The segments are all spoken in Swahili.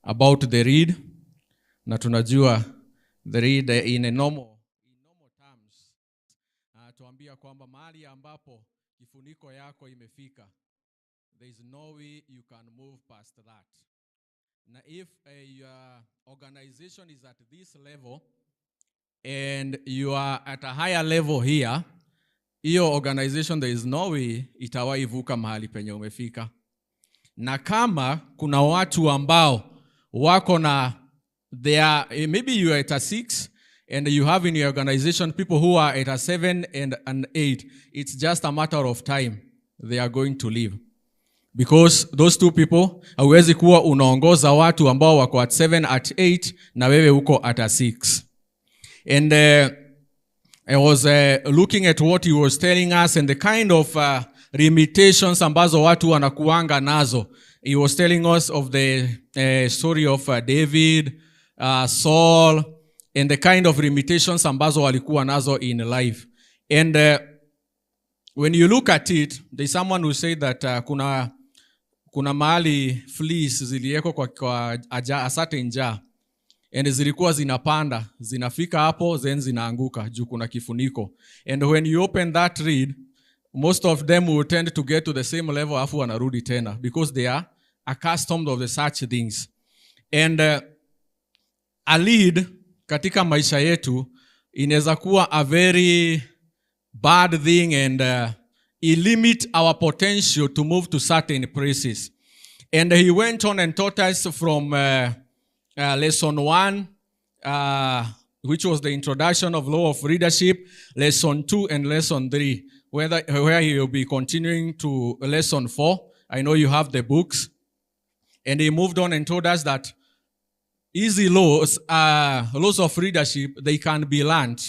about the reed, na tunajua the reed in a normal terms, tuambia kwamba mahali ambapo kifuniko yako imefika, there is no way you can move past that. Now if your organization is at this level and you are at a higher level here, hiyo organization there is no way itawahi vuka mahali penye umefika. Na kama kuna watu ambao wako na maybe you are at a 6 and you have in your organization people who are at a 7 and an 8, it's just a matter of time they are going to leave. Because those two people, hauwezi kuwa unaongoza watu ambao wako at 7 at 8 na wewe uko at a 6. And I was looking at what he was telling us and the kind of limitations ambazo watu wanakuanga nazo. He was telling us of the story of David, Saul, and the kind of limitations ambazo walikuwa nazo in life. And when you look at it, there's someone who said that kuna mahali fleas zilieko kwa a certain jar, and zilikuwa zinapanda, zinafika hapo, then zinaanguka juu kuna kifuniko. And when you open that reed, most of them will tend to get to the same level afu wanarudi tena, because they are accustomed of the such things. And a lead katika maisha yetu inaweza kuwa a very bad thing, and it limit our potential to move to certain places. And he went on and taught us from lesson 1, which was the introduction of law of leadership, lesson 2 and lesson 3, where he will be continuing to lesson 4. I know you have the books. And he moved on and told us that easy laws of leadership, they can be learned.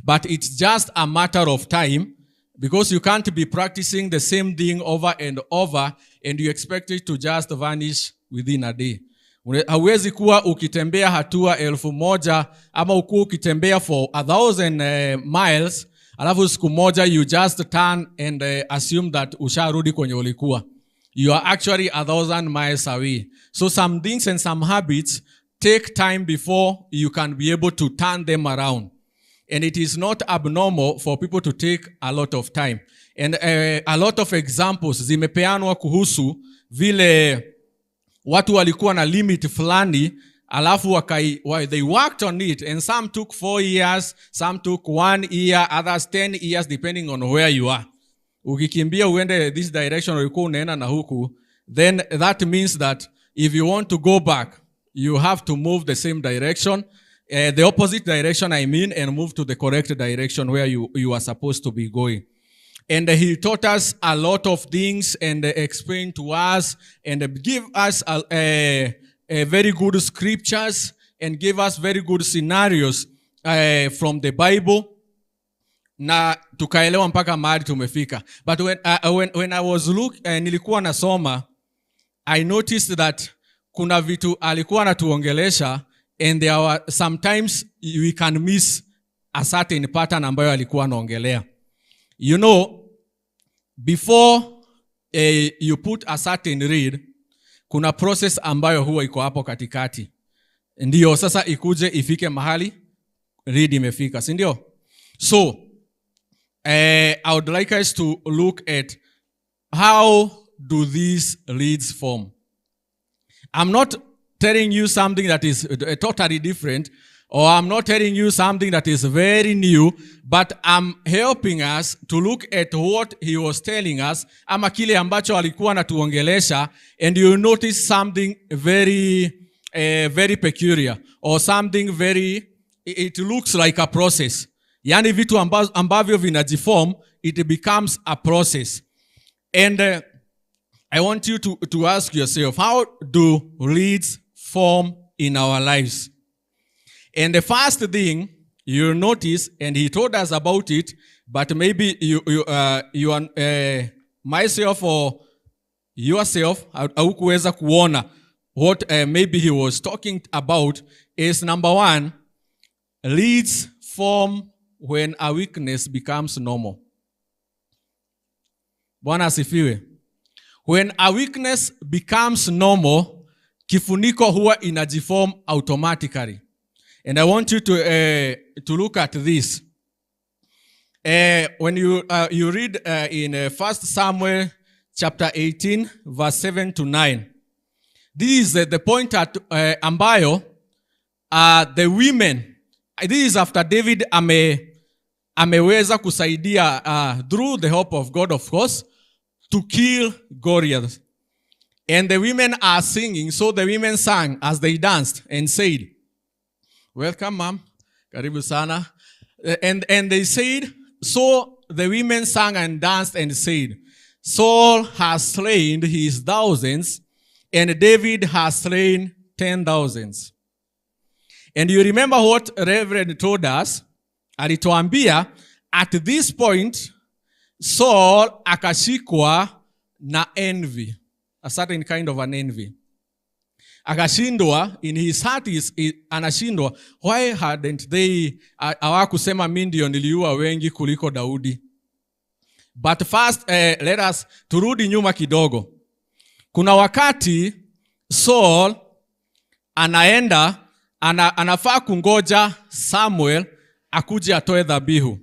But it's just a matter of time, because you can't be practicing the same thing over and over and you expect it to just vanish within a day. Hauwezi kuwa ukitembea hatua 1,000 ama ukitembea for 1,000 miles, alafu siku moja you just turn and assume that usharudi kwenye ulikuwa. You are actually 1,000 miles away. So some things and some habits take time before you can be able to turn them around. And it is not abnormal for people to take a lot of time. And a lot of examples zimepeanwa kuhusu vile watu walikuwa na limit fulani, alafu they worked on it, and some took 4 years, some took 1 year, others 10 years, depending on where you are. Ukikimbia uende this direction ulikuwa unaenda na huku, then that means that if you want to go back, you have to move the same direction, the opposite direction and move to the correct direction where you are supposed to be going. And he taught us a lot of things and explained to us and give us a very good scriptures and give us very good scenarios from the Bible. Na tukaelewa mpaka mahali tumefika. But when I was nilikuwa nasoma, I noticed that kuna vitu alikuwa anatuongelesha, and there were sometimes we can miss a certain pattern ambayo alikuwa anaongelea. You know, before you put a certain reed, kuna process ambayo huwa iko hapo katikati. Ndio sasa ikuje ifike mahali reed imefika, si ndio? So I would like us to look at how do these reeds form. I'm not telling you something that is totally different, or I'm not telling you something that is very new, but I'm helping us to look at what he was telling us, ama kile ambacho alikuwa anatuongelesha, and you notice something very very peculiar, or something it looks like a process. Yani vitu ambavyo vinajiform, it becomes a process. And I want you to ask yourself, how do reeds form in our lives? And the first thing you notice, and he told us about it, but maybe you myself or yourself haukuweza kuona what maybe he was talking about, is number 1, reeds form when a weakness becomes normal. Bwana asifiwe. When a weakness becomes normal, kifuniko huwa inajiform automatically. And I want you to look at this. When you read in 1 Samuel chapter 18 verse 7 to 9. This is the point at ambayo the women, this is after David ameweza kusaidia through the help of God, of course, to kill Goliath. And the women are singing. So the women sang as they danced and said, welcome, ma'am. Karibu sana. And they said, so the women sang and danced and said, Saul has slain his thousands, and David has slain 10,000s. And you remember what Reverend told us? Alituambia, at this point, Saul akashikwa na envy, a certain kind of an envy. Akashindwa, in his heart anashindwa, why hadn't they, hawakusema mimi ndio niliua wengi kuliko Daudi? But first, let us turudi nyuma kidogo. Kuna wakati Saul anafaa kungoja Samuel akuje atoe dhabihu.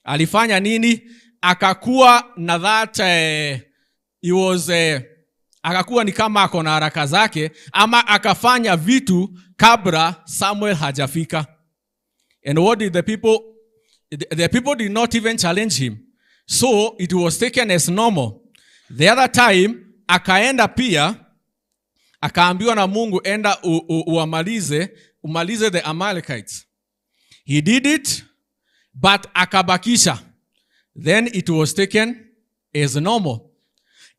Alifanya nini? Akakuwa na that akakuwa ni kama ako na haraka zake, ama akafanya vitu kabla Samuel hajafika. And what did the people? The people did not even challenge him. So it was taken as normal. The other time, akaenda pia, akaambiwa na Mungu, enda umalize the Amalekites. He did it, but akabakisha. Then it was taken as normal.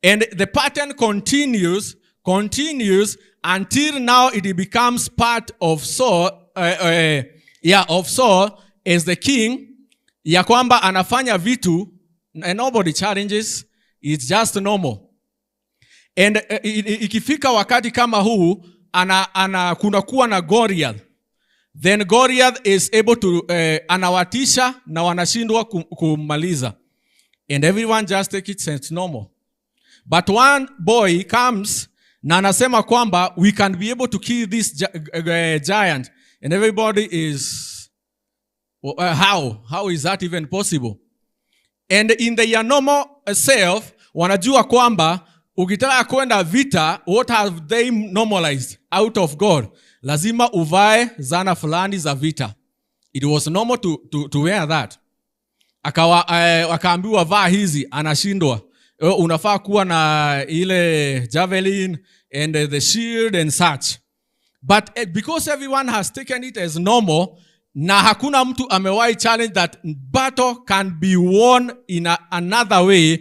And the pattern continues until now it becomes part of Saul, of Saul as the king, ya kwamba anafanya vitu and nobody challenges, it's just normal. And ikifika wakati kama huu, kunakuwa na Goliath. Then Goliath is able to, anawatisha na wanashindwa kumaliza. And everyone just take it as normal. But one boy comes na anasema kwamba we can be able to kill this giant. And everybody is, how is that even possible? And in the normal self, wanajua kwamba ukitaka kwenda vita, what have they normalized out of God? Lazima uvae zana fulani za vita. It was normal to wear that. Akaambiwa vaa hizi, anashindwa. Unafaa kuwa na ile javelin and the shield and such. But because everyone has taken it as normal, na hakuna mtu amewahi challenge that battle can be won in another way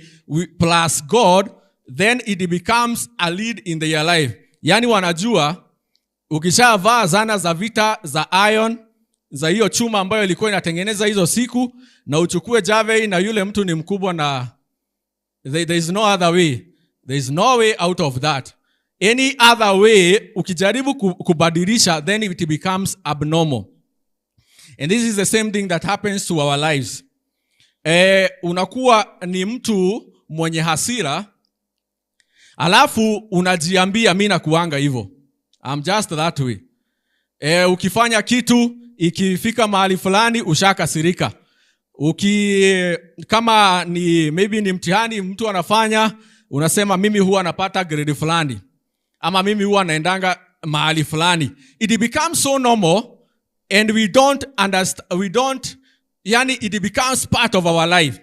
plus God, then it becomes a lead in their life. Yani wanajua, ukishavaa zana za vita za iron, za hiyo chuma ambayo ilikuwa inatengeneza hizo siku, na uchukue javelin na yule mtu ni mkubwa, na there is no other way. There is no way out of that. Any other way, ukijaribu kubadilisha, then it becomes abnormal. And this is the same thing that happens to our lives. Unakuwa ni mtu mwenye hasira, alafu unajiambia mimi nakuanga hivyo. I'm just that way. Ukifanya kitu, ikifika mahali fulani ushakasirika. Kama ni maybe ni mtihani mtu anafanya, unasema mimi huwa napata grade fulani, ama mimi huwa naendanga mahali fulani. It becomes so normal and we don't understand, yani it becomes part of our life.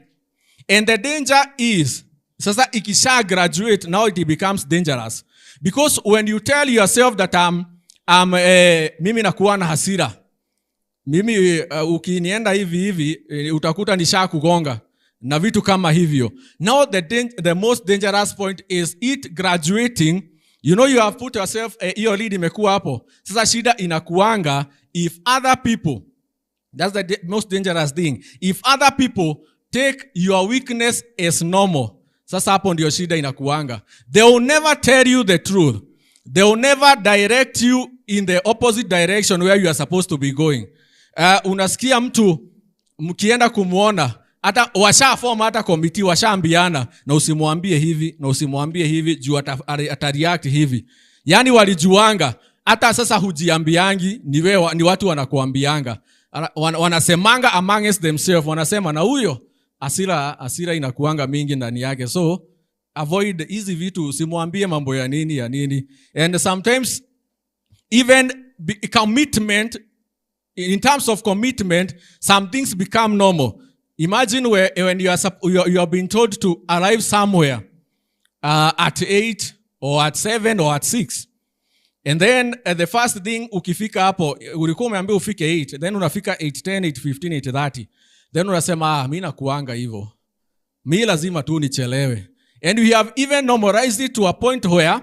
And the danger is, sasa ikisha graduate, now it becomes dangerous. Because when you tell yourself that mimi nakuwa na hasira, mimi ukinienda hivi utakuta nisha kugonga na vitu kama hivyo. Now the most dangerous point is it graduating. You know, you have put yourself, hiyo lead imekuwa hapo. Sasa shida inakuanga if other people, that's the most dangerous thing. If other people take your weakness as normal, sasa hapo ndio shida inakuanga. They will never tell you the truth. They will never direct you in the opposite direction where you are supposed to be going. Unasikia mtu mkienda kumuona, hata washaform hata committee, washaambiana na usimwambie hivi na usimwambie hivi juu atareact hivi. Yani walijuanga. Hata sasa hujiambiangi, ni watu wanakuambianga. Wanasemanga amongst themselves, wanasema na huyo hasira inakuanga mingi ndani yake. So avoid hizi vitu, usimwambie mambo ya nini. And sometimes even commitment, in terms of commitment, some things become normal. Imagine when you are being told to arrive somewhere at 8 or at 7 or at 6. And then the first thing ukifika hapo, ulikuwa umeambiwa ufike 8, then unafika 8:10, 8:15, 8:30. Then unasema mimi nakuanga hivyo. Mimi lazima tu nichelewe. And we have even normalized it to a point where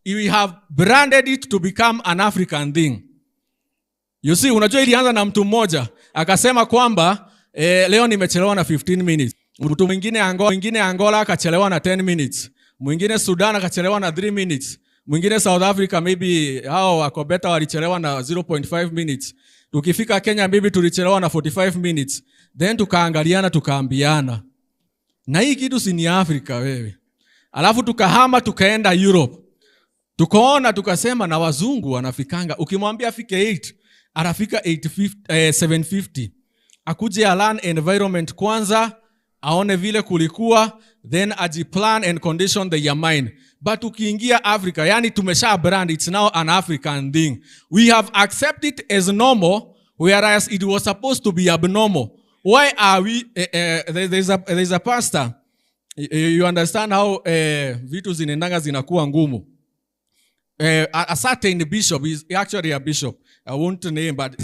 we have branded it to become an African thing. You see, unajua ilianza na mtu mmoja akasema kwamba leo nimechelewa na 15 minutes. Mtu mwingine Angola akachelewa na 10 minutes. Mwingine Sudan akachelewa na 3 minutes. Mwingine South Africa maybe hao wako better walichelewa na 0.5 minutes. Tukifika Kenya maybe tulichelewa na 45 minutes. Then tukaangaliana tukaambiana, na hii kitu si ni Afrika wewe. Alafu tukahama tukaenda Europe. Tukaona tukasema na wazungu wanafikanga, ukimwambia afike 8 anafika 7:50. Akuje learn environment kwanza, aone vile kulikuwa, then ajiplan and condition their mind. But ukiingia Africa, yani tumesha brand, it's now an African thing. We have accepted it as normal, whereas it was supposed to be abnormal. Why are we, there's a pastor, you understand how vitu zinaendanga zinakuwa ngumu. A certain bishop is actually a bishop. I won't name, but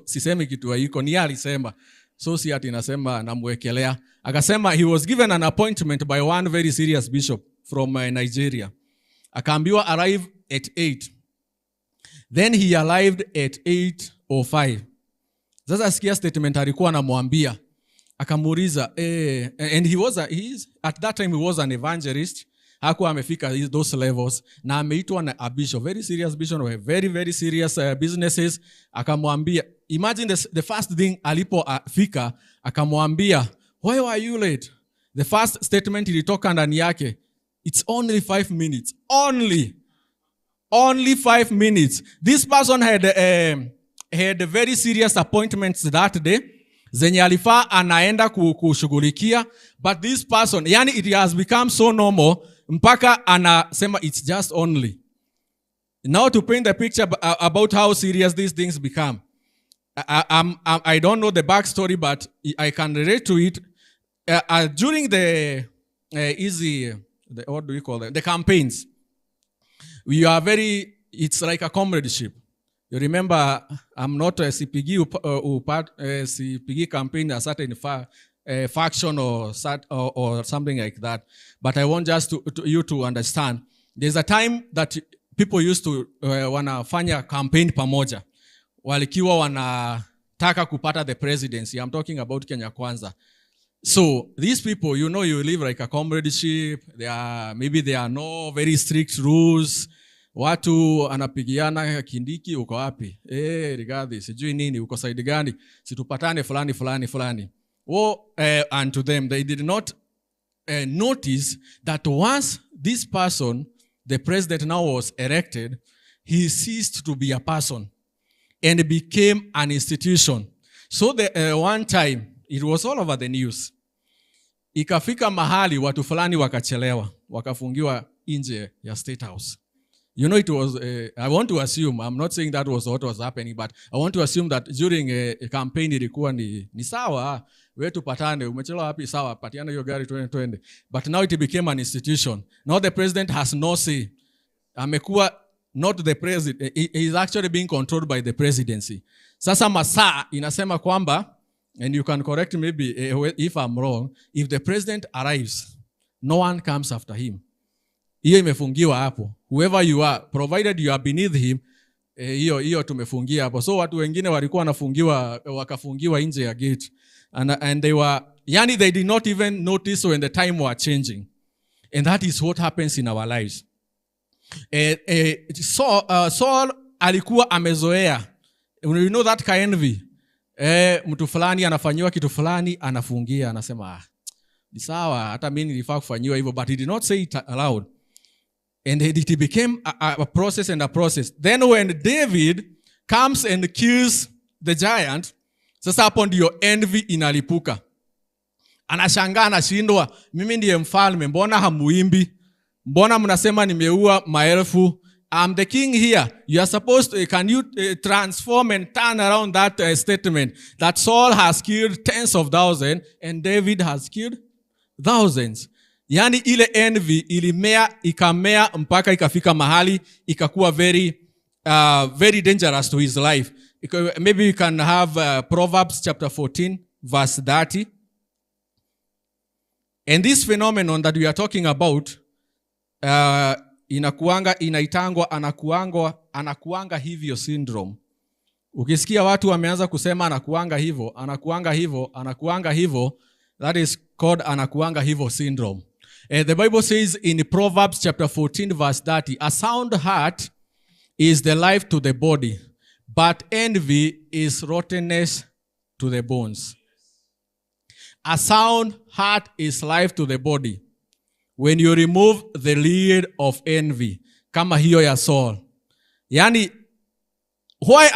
sisemi kitu haiko, ni alisema. So si ati nasema namwekelea. Akasema he was given an appointment by one very serious bishop from Nigeria. Akaambiwa arrive at 8. Then he arrived at 8:05. Sasa sikia statement alikuwa anamwambia. Akamuuliza and at that time he was an evangelist. Hakuwa amefika those levels na ameitwa na a bishop, very serious bishop with very very serious businesses. Akamwambia, imagine the first thing alipofika, akamwambia, why were you late? The first statement ilitoka ndani yake, it's only 5 minutes. Only 5 minutes. This person had very serious appointments that day zenye alifaa anaenda kushughulikia, but this person, yani it has become so normal mpaka anasema it's just only. Now to paint the picture about how serious these things become. I don't know the backstory, but I can relate to it. During what do we call them? The campaigns. We are it's like a comradeship. You remember, I'm not a CPG CPG campaign, a certain faction or something like that. But I want just you to understand. There's a time that people used to wanafanya campaign pamoja. Walikiwa wanataka kupata the presidency. I'm talking about Kenya Kwanza. So these people, you live like a comradeship. Maybe there are no very strict rules. Watu anapigiana, Kindiki uko wapi? Rigathi, sijui nini, uko side gani? Situpatane fulani. And to them, they did not notice that once this person, the president now was elected, he ceased to be a person and became an institution. So one time, it was all over the news. Ikafika mahali watu fulani wakachelewa, wakafungiwa nje ya State House. It was, I want to assume, I'm not saying that was what was happening, but I want to assume that during a campaign ilikuwa ni sawa, wetu patane, umechelewa wapi, sawa, patiana hiyo gari 2020. But now it became an institution. Now the president has no say. Amekuwa not the president, he is actually being controlled by the presidency. Sasa masaa inasema kwamba, and you can correct me maybe if I'm wrong, if the president arrives, no one comes after him. Hiyo imefungiwa hapo. Whoever you are, provided you are beneath him, hiyo tumefungia hapo. So watu wengine walikuwa wakafungiwa nje ya gate. And they did not even notice when the time were changing. And that is what happens in our lives. Saul alikuwa amezoea. You know that envy. Mtu fulani anafanyiwa kitu fulani, anafungia, anasema, ni sawa, hata mimi nilifaa kufanyiwa hivyo, but he did not say it aloud. And it became a process and a process. Then when David comes and kills the giant, sasa hapo ndio envy inalipuka. Anashangaa, anashindwa, mimi ndiye mfalme, mbona hamuimbi? Mbona mnasema nimeua maelfu? I'm the king here. You are supposed to, can you transform and turn around that statement that Saul has killed tens of thousands and David has killed thousands. Yani ile envy ilimea, ikamea mpaka ikafika mahali ikakuwa very dangerous to his life. Maybe you can have Proverbs chapter 14 verse 30. And this phenomenon that we are talking about inaitangwa anakuanga hivyo syndrome. Ukisikia watu wameanza kusema anakuanga hivyo, that is called anakuanga hivyo syndrome. The Bible says in Proverbs chapter 14 verse 30, a sound heart is the life to the body, but envy is rottenness to the bones. A sound heart is life to the body. When you remove the lid of envy, kama hiyo ya Saul. Yani, why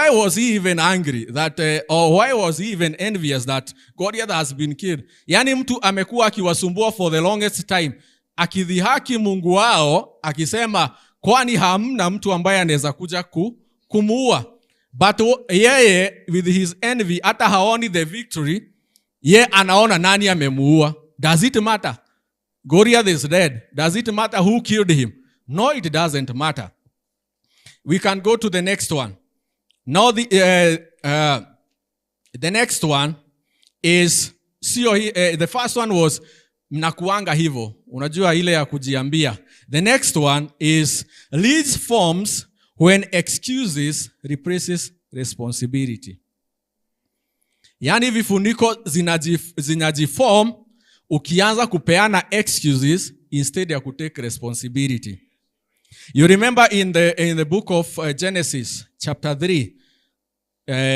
was he even angry that, or why was he even envious that Goliath has been killed? Yani mtu amekuwa akiwasumbua for the longest time, akidhihaki Mungu wao, akisema, kwani hamna mtu ambaye anaweza kuja kumuua. But yeye, with his envy, hata haoni the victory, ye anaona nani amemuua. Does it matter? Goliath is dead. Does it matter who killed him? No, it doesn't matter. We can go to the next one. Now the next one is, the first one was mnakuanga hivo. Unajua ile ya kujiambia. The next one is leads forms when excuses replaces responsibility. Yani vifuniko zinajiform ukianza kupeana excuses instead ya kutake responsibility. You remember in the book of Genesis chapter 3,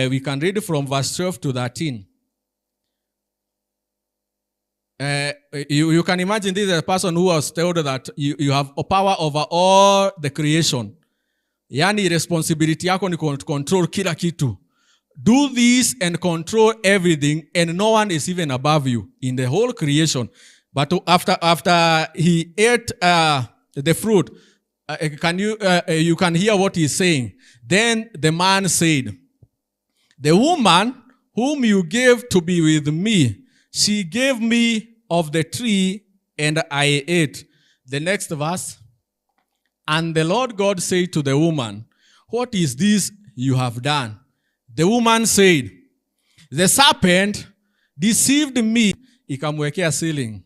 we can read from verse 12 to 13. You can imagine this is a person who was told that you have a power over all the creation. Yani responsibility yako ni control kila kitu. Do this and control everything, and no one is even above you in the whole creation. But after he ate the fruit, you can hear what he's saying. Then the man said, the woman whom you gave to be with me, she gave me of the tree and I ate. The next verse. And the Lord God said to the woman, what is this you have done? The woman said, the serpent deceived me. Ikamwekea ceiling.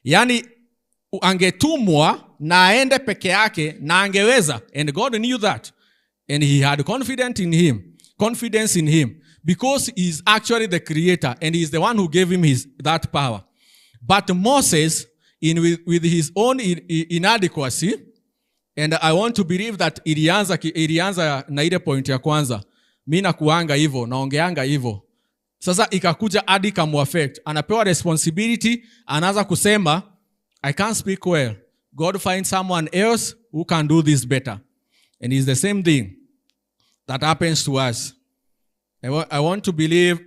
Yani angetumwa na aende peke yake na angeweza. And God knew that. And he had confidence in him. Because he is actually the creator and he is the one who gave him that power. But Moses, with his own inadequacy, and I want to believe that ilianza na ile point ya kwanza. Mimi nakuanga hivyo, naongeanga hivyo. Sasa ikakuja hadi kamuaffect. Anapewa responsibility, anaanza kusema, I can't speak well. God finds someone else who can do this better. And it's the same thing that happens to us. I want to believe,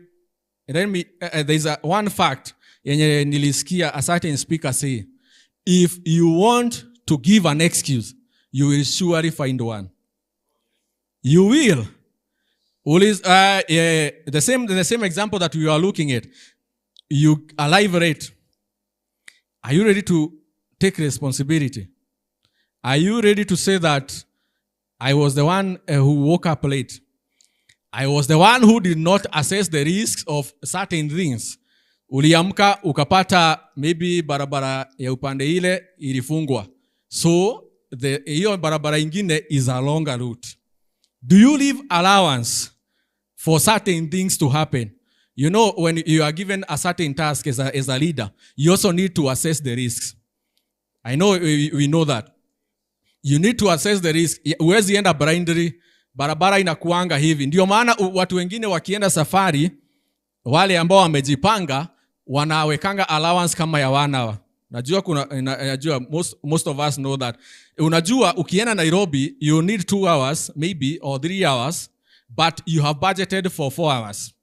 there's one fact, yenye nilisikia a certain speaker say, if you want to give an excuse, you will surely find one. You will. The same example that we are looking at. You alive rate. Are you ready to take responsibility? Are you ready to say that I was the one who woke up late? I was the one who did not assess the risks of certain things. Uliamka ukapata maybe barabara ya upande ile ilifungwa. So hiyo barabara ingine is a longer route. Do you leave allowance for certain things to happen? You know, when you are given a certain task as a leader, you also need to assess the risks. I know we know that. You need to assess the risk. Huwezi enda blindly, barabara inakuanga hivi. Ndio maana watu wengine wakienda safari, wale ambao wamejipanga, wanawekanga allowance kama ya 1 hour. Najua most of us know that. Unajua ukienda Nairobi you need 2 hours maybe or 3 hours, but you have budgeted for 4 hours.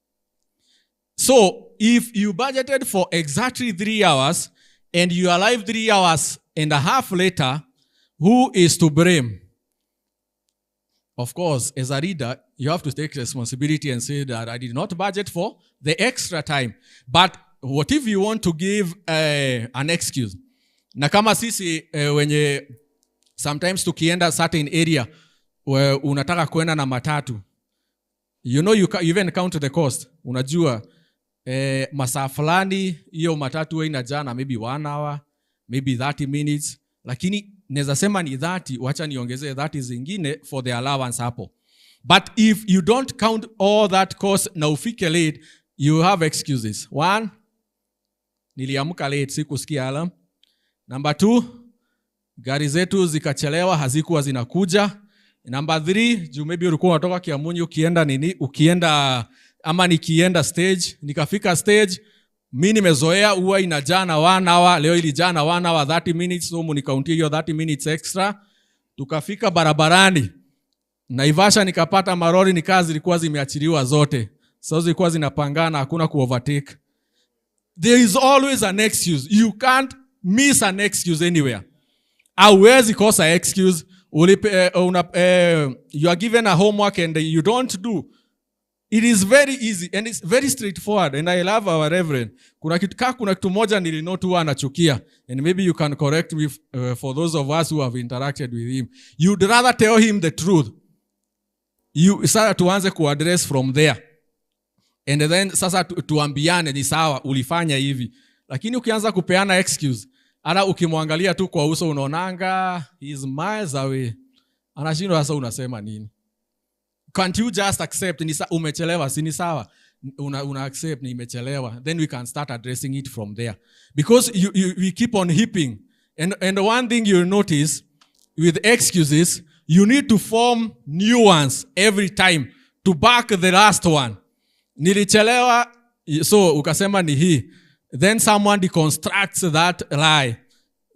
So if you budgeted for exactly 3 hours and you arrive 3 hours and a half later, who is to blame? Of course, as a reader, you have to take responsibility and say that I did not budget for the extra time. But what if you want to give an excuse? Na kama sisi wenye sometimes tukienda certain area where unataka kwenda na matatu, you know you even count the cost. Unajua masaa fulani hiyo matatu wewe inajana maybe 1 hour, maybe 30 minutes, lakini naweza sema ni 30, wacha niongezee 30 zingine for the allowance hapo. But if you don't count all that cost na ufike late, you have excuses. 1, niliamka late, sikusikia alarm. Number 2, gari zetu zikachelewa, hazikuwa zinakuja. Number 3, juu maybe ulikuwa unatoka Kiamunyu ukienda ama nikienda stage, nikafika stage, mimi nimezoea huwa inajana 1 hour, leo ilijana 1 hour 30 minutes, so nikauntia hiyo 30 minutes extra. Tukafika barabarani, Naivasha nikapata marori ni kazi zilikuwa zimeachiliwa zote. So zilikuwa zinapangana, hakuna kuovertake. There is always an excuse. You can't miss an excuse anywhere. Hauwezi kosa excuse. You are given a homework and you don't do. It is very easy and it's very straightforward, and I love our reverend. Kuna kitu moja nilinote huwa anachukia, and maybe you can correct me for those of us who have interacted with him. You'd rather tell him the truth. You sasa tuanze kuaddress from there. And then sasa tuambiane ni sawa ulifanya hivi. Lakini ukianza kupeana excuse, hata ukimwangalia tu kwa uso unaonanga he is miles away. Anashindwa sasa unasema nini? Can't you just accept umechelewa, si ni sawa? Una accept ni imechelewa. Then we can start addressing it from there. Because we keep on heaping. And one thing you'll notice with excuses, you need to form new ones every time to back the last one. Nilichelewa, so ukasema ni hii. Then someone deconstructs that lie.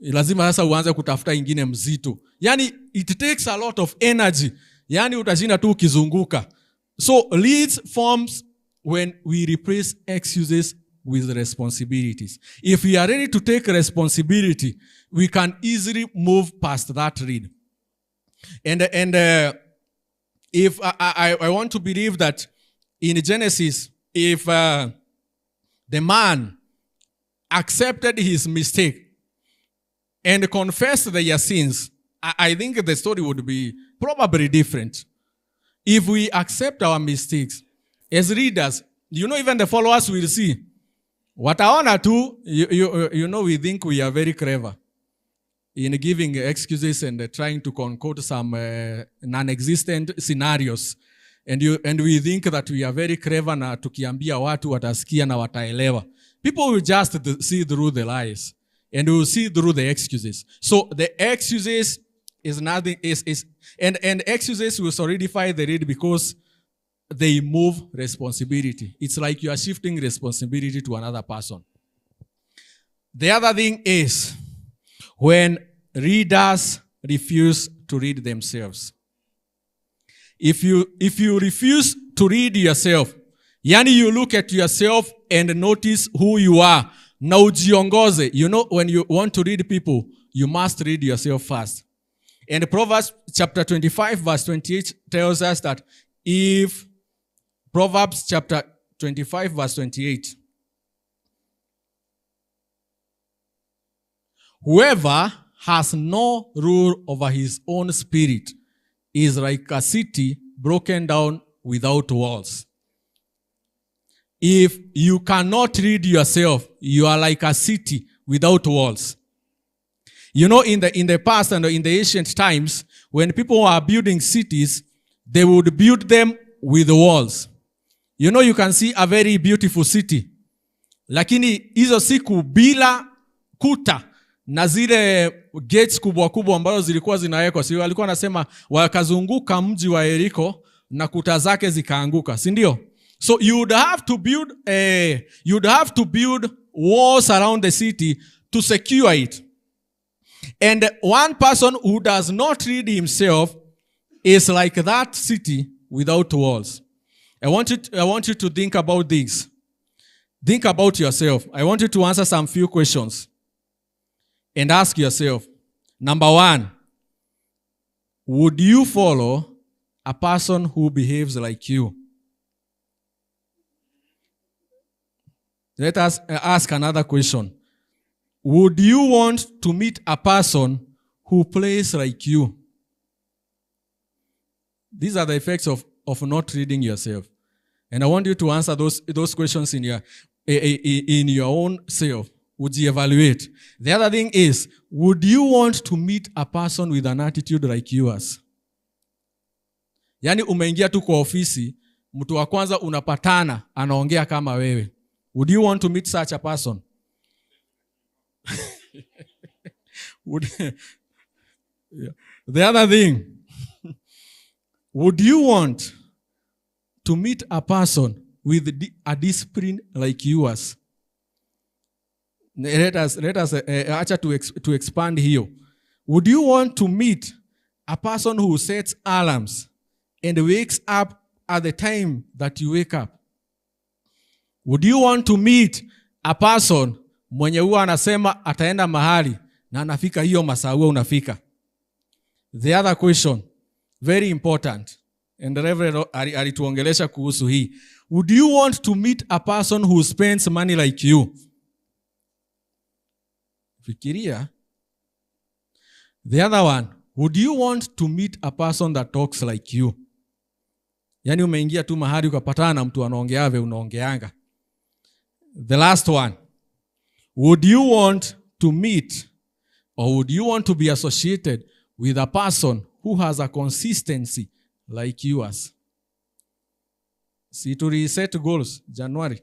Lazima sasa uanze kutafuta ingine mzito. Yani it takes a lot of energy. Yani utashinda tu ukizunguka. So leads forms when we replace excuses with responsibilities. If we are ready to take responsibility, we can easily move past that lead. And if I want to believe that in Genesis, if the man accepted his mistake and confessed their sins, I think the story would be probably different. If we accept our mistakes as readers, you know, even the followers will see. Wataona tu, you know, we think we are very clever in giving excuses and trying to concoct some non-existent scenarios. And we think that we are very clever na tukiambia watu watasikia na wataelewa. People will just see through the lies and will see through the excuses. So the excuses is nothing, and excuses will solidify the read because they move responsibility. It's like you are shifting responsibility to another person. The other thing is when readers refuse to read themselves. If you refuse to read yourself, yani you look at yourself and notice who you are. Na ujiongoze. You know, when you want to read people, you must read yourself first. And Proverbs chapter 25 verse 28 tells us that if Proverbs chapter 25 verse 28, whoever has no rule over his own spirit is like a city broken down without walls. If you cannot read yourself, you are like a city without walls. You know, in the past and in the ancient times, when people were building cities, they would build them with walls. You know, you can see a very beautiful city. Lakini hizo siku bila kuta na zile gates kubwa kubwa ambazo zilikuwa zinawekwa. Si walikuwa wanasema wakazunguka mji wa Yeriko na kuta zake zikaanguka, si ndio? So you'd have to build walls around the city to secure it. And one person who does not rid himself is like that city without walls. I want you to think about this. Think about yourself. I want you to answer some few questions and ask yourself. Number one, would you follow a person who behaves like you? Let us ask another question. Would you want to meet a person who plays like you? These are the effects of not reading yourself. And I want you to answer those questions in your own self. Would you evaluate? The other thing is, would you want to meet a person with an attitude like yours? Yani umeingia tu kwa ofisi, mtu wa kwanza unapatana, anaongea kama wewe. Would you want to meet such a person? The other thing, would you want to meet a person with a discipline like yours? Let us to expand here. Would you want to meet a person who sets alarms and wakes up at the time that you wake up? Would you want to meet a person mwenye huwa anasema ataenda mahali na anafika hiyo masaa huwa unafika? The other question, very important, and Reverend alituongelesha kuhusu hii. Would you want to meet a person who spends money like you? Fikiria. The other one, would you want to meet a person that talks like you? Yani umeingia tu mahali ukapatana na mtu anaongeave unaongeanga. The last one, would you want to meet or would you want to be associated with a person who has a consistency like yours? Si to reset goals January.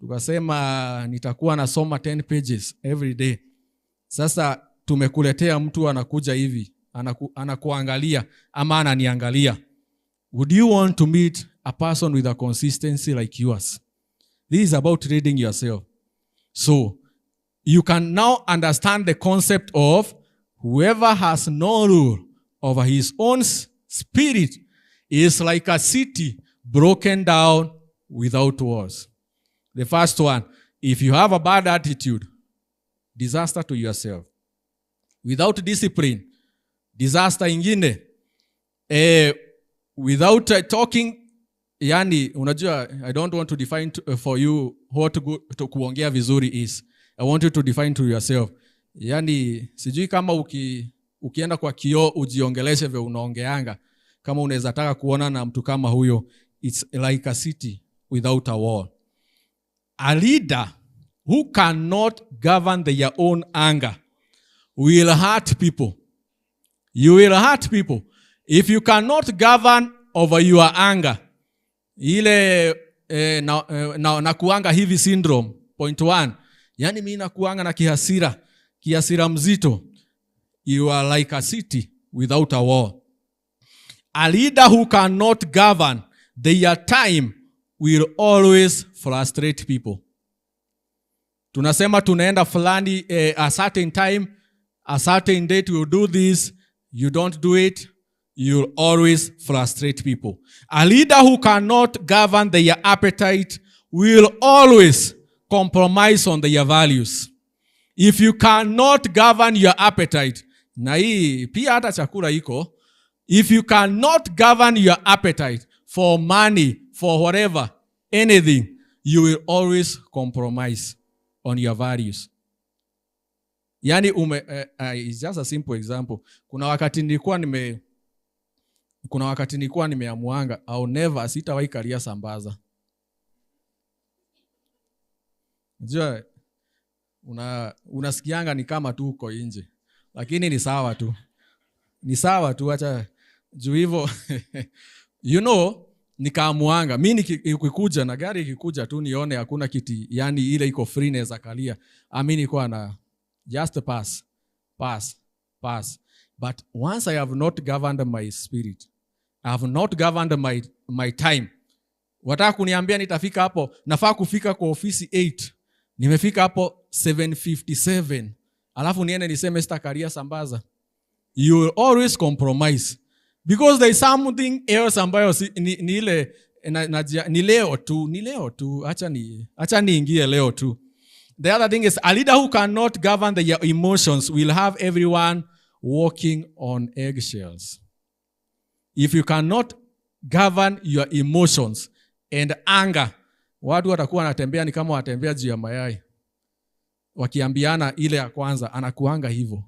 Tukasema nitakuwa nasoma 10 pages every day. Sasa tumekuletea mtu anakuja hivi, anakuangalia ama ananiangalia. Would you want to meet a person with a consistency like yours? This is about reading yourself. So, you can now understand the concept of whoever has no rule over his own spirit is like a city broken down without walls. The first one, if you have a bad attitude, disaster to yourself. Without discipline, disaster ingine. Without talking, yani, unajua, I don't want to define for you what to kuongea vizuri is. I want you to define to yourself. Yani, sijui kama ukienda kwa kioo ujiongeleshe vile unaongeanga. Kama unaweza taka kuona na mtu kama huyo, it's like a city without a wall. A leader who cannot govern their own anger will hurt people. You will hurt people. If you cannot govern over your anger, ile na kuanga hivi syndrome, point 1, yani mimi nakuanga na kihasira mzito, you are like a city without a wall. A leader who cannot govern their time will always frustrate people. Tunasema tunaenda fulani a certain time, a certain date we'll do this, you don't do it, you'll always frustrate people. A leader who cannot govern their appetite will always compromise on their values. If you cannot govern your appetite, na hii pia hata chakula iko, if you cannot govern your appetite for money, for whatever, anything, you will always compromise on your values. Yani it's just a simple example. Kuna wakati nilikuwa nimeamuanga, I'll never sitawahi kalia sambaza. Unajua unasikianga ni kama tu uko nje. Lakini ni sawa tu. Ni sawa tu, acha juu hivyo. You know, nikaamuanga. Mimi nikikuja na gari ikikuja tu nione hakuna kiti, yani ile iko free naweza kalia. Mimi nilikuwa na just pass. But once I have not governed my spirit, I have not governed my time. Wataka kuniambia nitafika hapo, nafaa kufika kwa ofisi 8. Nimefika hapo 757 alafu niende niseme sitakaria sambaza, you will always compromise because there is something else ambayo ni ile ni leo tu acha niingie leo tu. The other thing is, a leader who cannot govern their emotions will have everyone walking on eggshells. If you cannot govern your emotions and anger, watu watakuwa wanatembea ni kama watembea juu ya mayai. Wakiambiana ile ya kwanza anakuanga hivyo.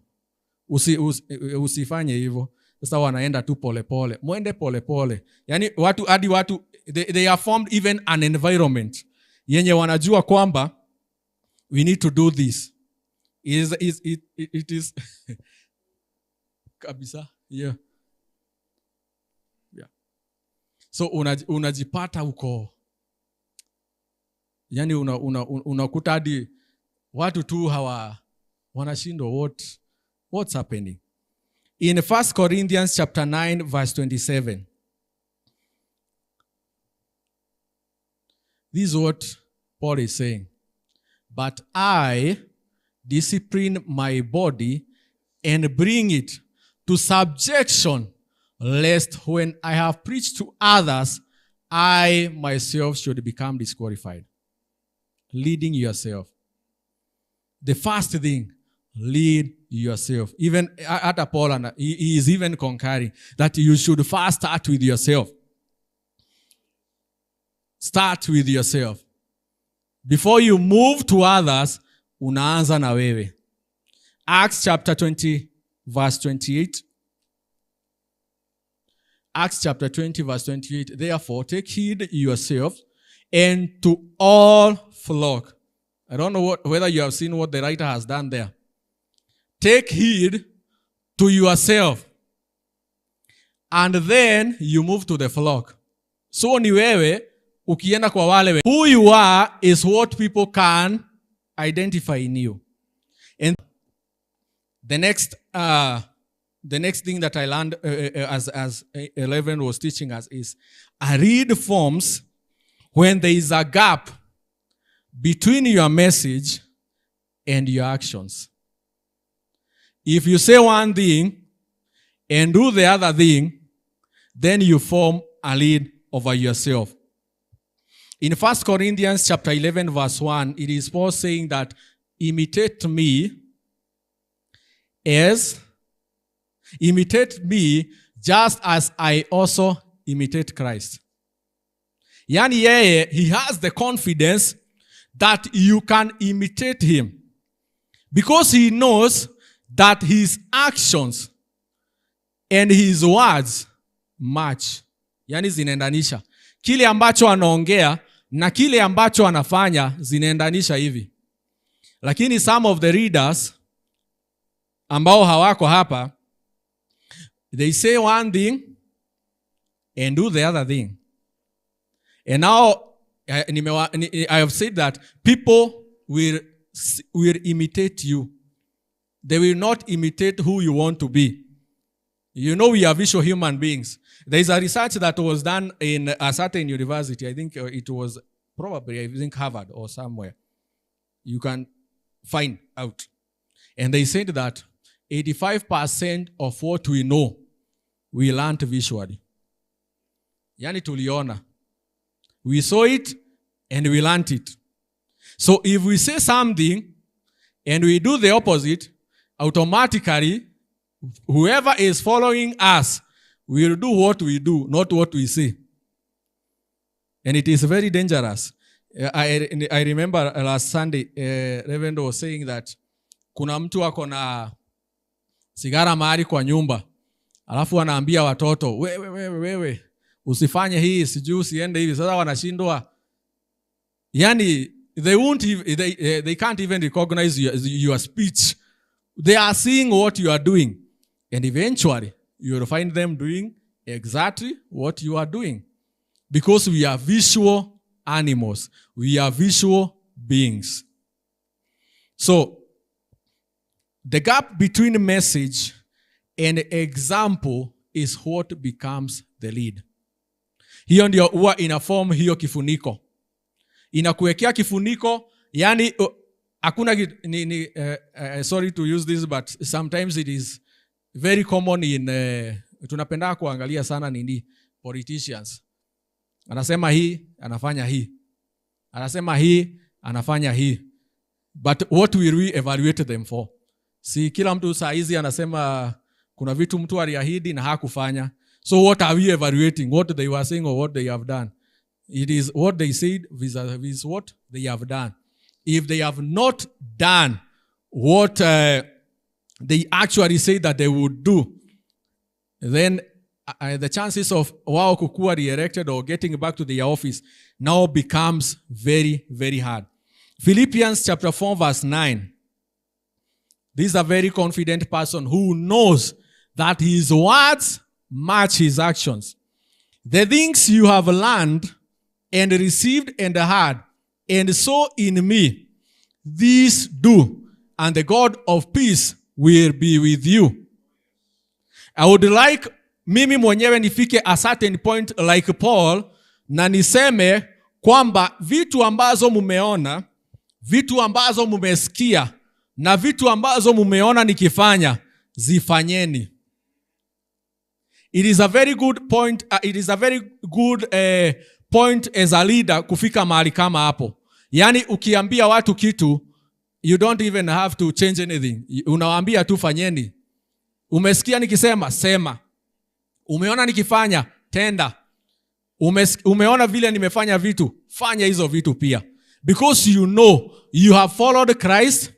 Usifanye hivyo. Sasa wanaenda tu polepole. Mwende polepole. Yaani watu they are formed even an environment yenye wanajua kwamba we need to do this. It is kabisa. Yeah. So unajipata uko, yani unakuta hadi watu tu wanashindwa what's happening. In 1 Corinthians chapter 9 verse 27, this is what Paul is saying. But I discipline my body and bring it to subjection, lest when I have preached to others, I myself should become disqualified. Leading yourself. The first thing, lead yourself. Even at Paul, he is even concurring that you should first start with yourself. Start with yourself. Before you move to others, unaanza na wewe. Acts chapter 20 verse 28. Acts chapter 20 verse 28. Therefore, take heed yourself and to all flock. I don't know whether you have seen what the writer has done there. Take heed to yourself. And then you move to the flock. So ni wewe, ukienda kwa wale. Who you are is what people can identify in you. And the next thing that I learned as 11 was teaching us is, a read forms when there is a gap between your message and your actions. If you say one thing and do the other thing, then you form a lead over yourself. In 1 Corinthians chapter 11 verse 1, it is Paul saying that imitate me just as I also imitate Christ. Yani yeye, he has the confidence that you can imitate him because he knows that his actions and his words match. Yani zinaendanisha. Kile ambacho anaongea na kile ambacho anafanya zinaendanisha hivi. Lakini some of the readers ambao hawako hapa, they say one thing and do the other thing. And now I have said that people will imitate you. They will not imitate who you want to be. You know, we are visual human beings. There is a research that was done in a certain university. I think it was probably, Harvard or somewhere. You can find out. And they said that 85% of what we know, we learned visually. Yani tuliona. We saw it and we learned it. So if we say something and we do the opposite, automatically, whoever is following us will do what we do, not what we say. And it is very dangerous. I remember last Sunday, Reverend was saying that kuna mtu ako na sigara mahali kwa nyumba. Alafu anaambia watoto, wewe, usifanye hii, sijui usiende hivi. Sasa wanashindwa. Yani, they can't even recognize your speech. They are seeing what you are doing. And eventually, you will find them doing exactly what you are doing. Because we are visual animals. We are visual beings. So, the gap between message and example is what becomes the lead. Hiyo ndio huwa inaform hiyo kifuniko. Inakuwekea kifuniko, yani hakuna sorry to use this, but sometimes it is very common in tunapenda kuangalia sana nini politicians. Anasema hii, anafanya hii. Anasema hii, anafanya hii. But what will we evaluate them for? Si kila mtu saa hizi anasema kuna vitu mtu aliahidi na hakufanya. So what are we evaluating? What they were saying or what they have done? It is what they said vis what they have done. If they have not done what they actually say that they would do, then the chances of wao kukua re-elected or getting back to their office now becomes very, very hard. Philippians chapter 4 verse 9. This is a very confident person who knows that his words match his actions. The things you have learned and received and heard and saw in me, these do, and the God of peace will be with you. I would like mimi mwenyewe nifike a certain point like Paul na niseme kwamba vitu ambazo mumeona, vitu ambazo mumesikia na vitu ambazo mumeona nikifanya, zifanyeni. It is a very good point. It is a very good point as a leader kufika mahali kama hapo. Yani ukiambia watu kitu, you don't even have to change anything. Unawaambia tu fanyeni. Umesikia nikisema, sema. Umeona nikifanya, tenda. Umeona vile nimefanya vitu, fanya hizo vitu pia. Because you know you have followed Christ,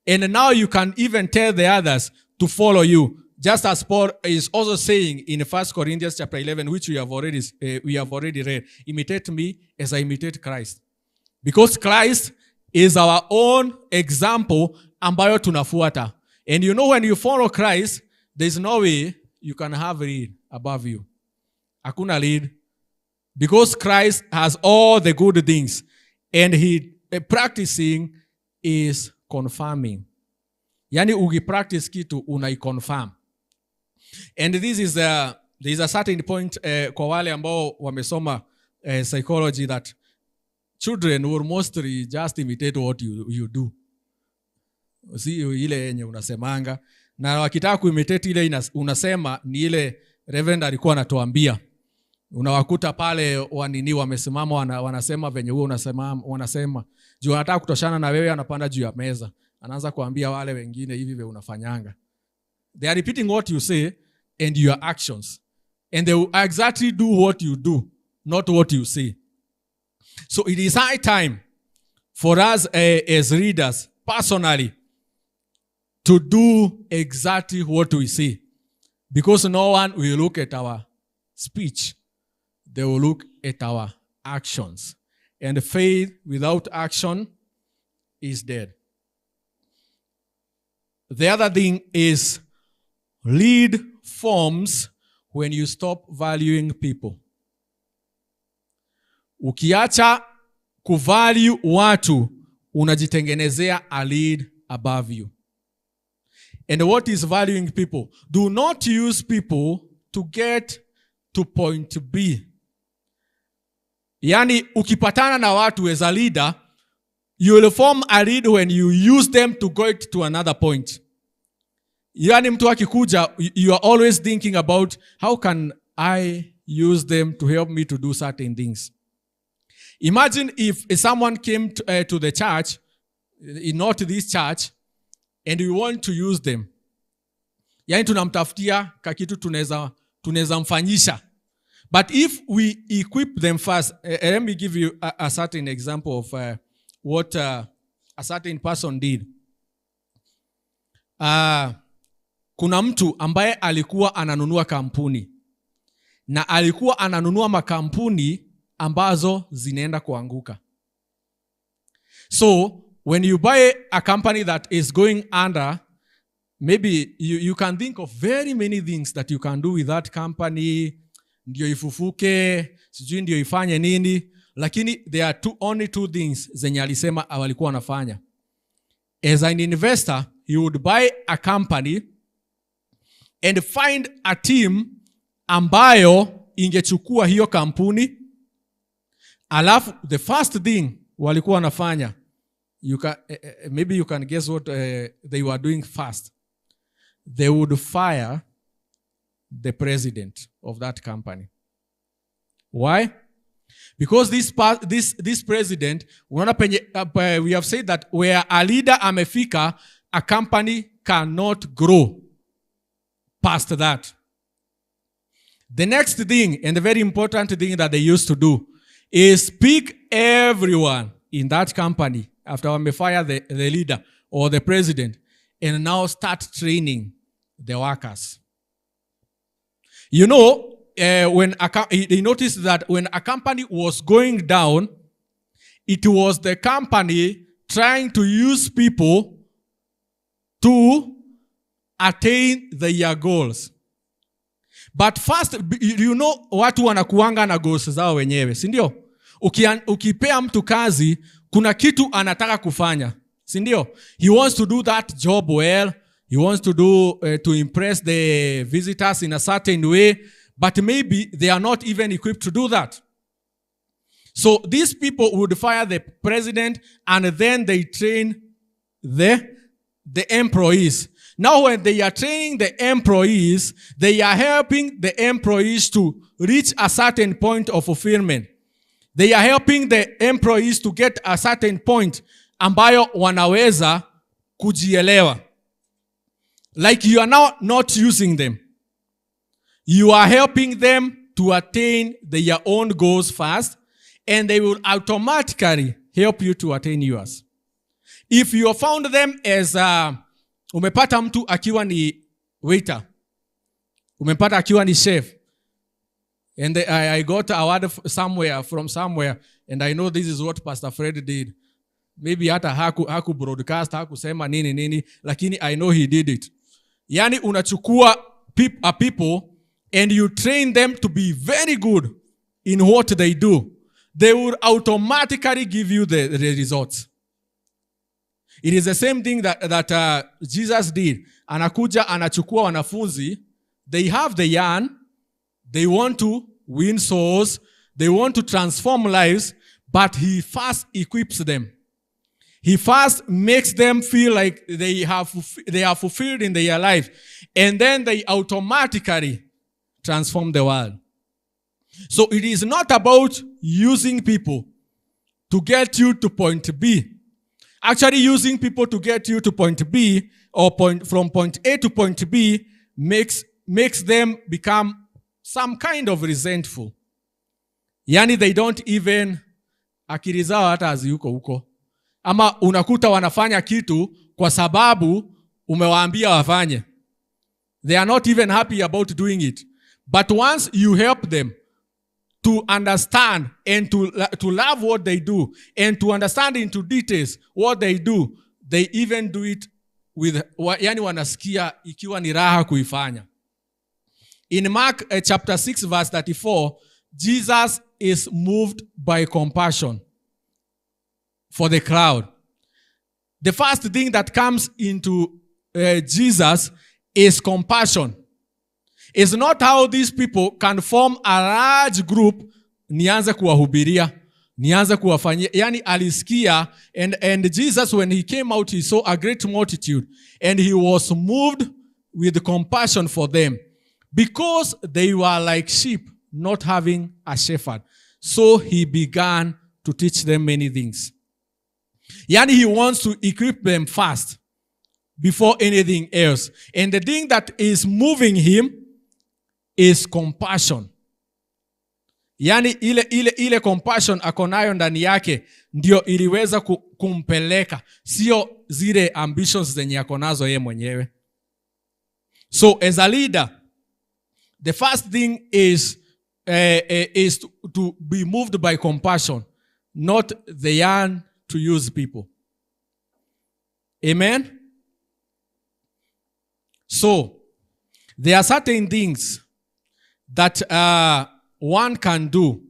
and now you can even tell the others to follow you. Just as Paul is also saying in 1 Corinthians chapter 11, which we have already read, imitate me as I imitate Christ. Because Christ is our own example ambayo tunafuata. And you know when you follow Christ, there's no way you can have a lead above you. Hakuna lead. Because Christ has all the good things. And he practicing is confirming. Yani ukipractice kitu unaiconfirm. And this is there is a certain point kwa wale ambao wamesoma psychology that children will mostly just imitate what you do. Si ile yenye unasemanga, na wakitaka kuimitate ile unasema ni ile Reverend alikuwa anatuambia. Unawakuta pale wanini wamesimama wanasema venye huo wanasema juu anataka kutoshana na wewe, anapanda juu ya meza anaanza kuambia wale wengine hivi vile unafanyanga. They are repeating what you say and your actions, and they will exactly do what you do, not what you say. So it is high time for us as readers personally to do exactly what we say, because no one will look at our speech. They will look at our actions. And faith without action is dead. The other thing is lead forms when you stop valuing people. Ukiacha kuvalue watu, unajitengenezea a lead above you. And what is valuing people? Do not use people to get to point B. Yani ukipatana na watu as a leader, you will form a lead when you use them to go to another point. Yani mtu akikuja, you are always thinking about how can I use them to help me to do certain things. Imagine if someone came to the church, not this church, and we want to use them. Yani tunamtafutia kakitu tunaweza mfanyisha. But if we equip them first, let me give you a certain example of what a certain person did. Kuna mtu ambaye alikuwa ananunua kampuni. Na alikuwa ananunua makampuni ambazo zinaenda kuanguka. So, when you buy a company that is going under, maybe you can think of very many things that you can do with that company. Ndio ifufuke, sijui ndio ifanye nini, lakini there are only two things zenye alisema walikuwa wanafanya. As an investor, he would buy a company and find a team ambayo ingechukua hiyo kampuni. Alafu the first thing walikuwa wanafanya, you can maybe you can guess what they were doing first. They would fire the president of that company. Why? Because this president, we have said that where a leader amefika, a company cannot grow past that. The next thing, and the very important thing that they used to do, is pick everyone in that company after we fire the leader or the president, and now start training the workers. You know, they noticed that when a company was going down, it was the company trying to use people to attain their goals. But first, you know, watu wanakuanga na goals zao wenyewe, si ndio? Ukipea mtu kazi, kuna kitu anataka kufanya, si ndio? He wants to do that job well. He wants to do to impress the visitors in a certain way, but maybe they are not even equipped to do that. So these people would fire the president, and then they train the employees. Now when they are training the employees, they are helping the employees to reach a certain point of fulfillment. They are helping the employees to get a certain point ambayo wanaweza kujielewa. Like you are now not using them. You are helping them to attain their own goals first, and they will automatically help you to attain yours. If you found them as umepata mtu akiwa ni waiter, umepata akiwa ni chef, and I got a word from somewhere, and I know this is what Pastor Fred did. Maybe hata haku broadcast, hakusema nini, lakini I know he did it. Yani unachukua people and you train them to be very good in what they do. They will automatically give you the results. It is the same thing that Jesus did. Anakuja, anachukua wanafunzi. They have the yarn. They want to win souls. They want to transform lives. But he first equips them. He first makes them feel like they are fulfilled in their life. And then they automatically transform the world. So it is not about using people to get you to point B. Actually, using people to get you to point B or from point A to point B makes them become some kind of resentful. Yani they don't even akili zao hata haziyuko huko. Ama unakuta wanafanya kitu kwa sababu umewaambia wafanye. They are not even happy about doing it. But once you help them to understand and to love what they do and to understand into details what they do, they even do it with, yani wanasikia ikiwa ni raha kuifanya. In Mark chapter 6 verse 34, Jesus is moved by compassion for the crowd. The first thing that comes into Jesus is compassion. It's not how these people can form a large group, nianze kuwahubiria, nianze kuwafanyia. Yani alisikia, and Jesus, when he came out, he saw a great multitude, and he was moved with compassion for them, because they were like sheep, not having a shepherd. So he began to teach them many things. Yani he wants to equip them first, before anything else. And the thing that is moving him is compassion. Yani ile compassion akonayo ndani yake ndio iliweza kumpeleka, sio zile ambitions zenye akonazo yeye mwenyewe. So as a leader, the first thing is to be moved by compassion, not the yearn to use people. Amen? So, there are certain things that one can do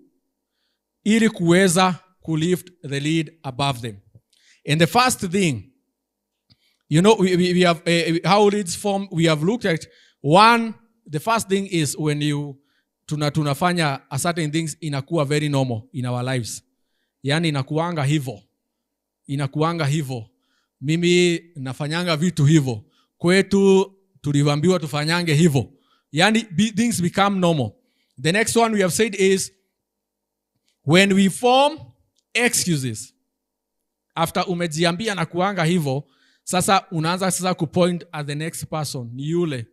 ili kuweza lift the lead above them. And the first thing, you know, we have how leads form. We have looked at one. The first thing is when tunafanya a certain things inakuwa very normal in our lives. Yani inakuanga hivyo. inakuanga hivyo. Mimi nafanyanga vitu hivyo. Kwetu tuliambiwa tufanyange hivyo. Yani things become normal. The next one we have said is when we form excuses. After umejiambia na kuanga hivyo, sasa unaanza sasa kupoint at the next person. Ni yule,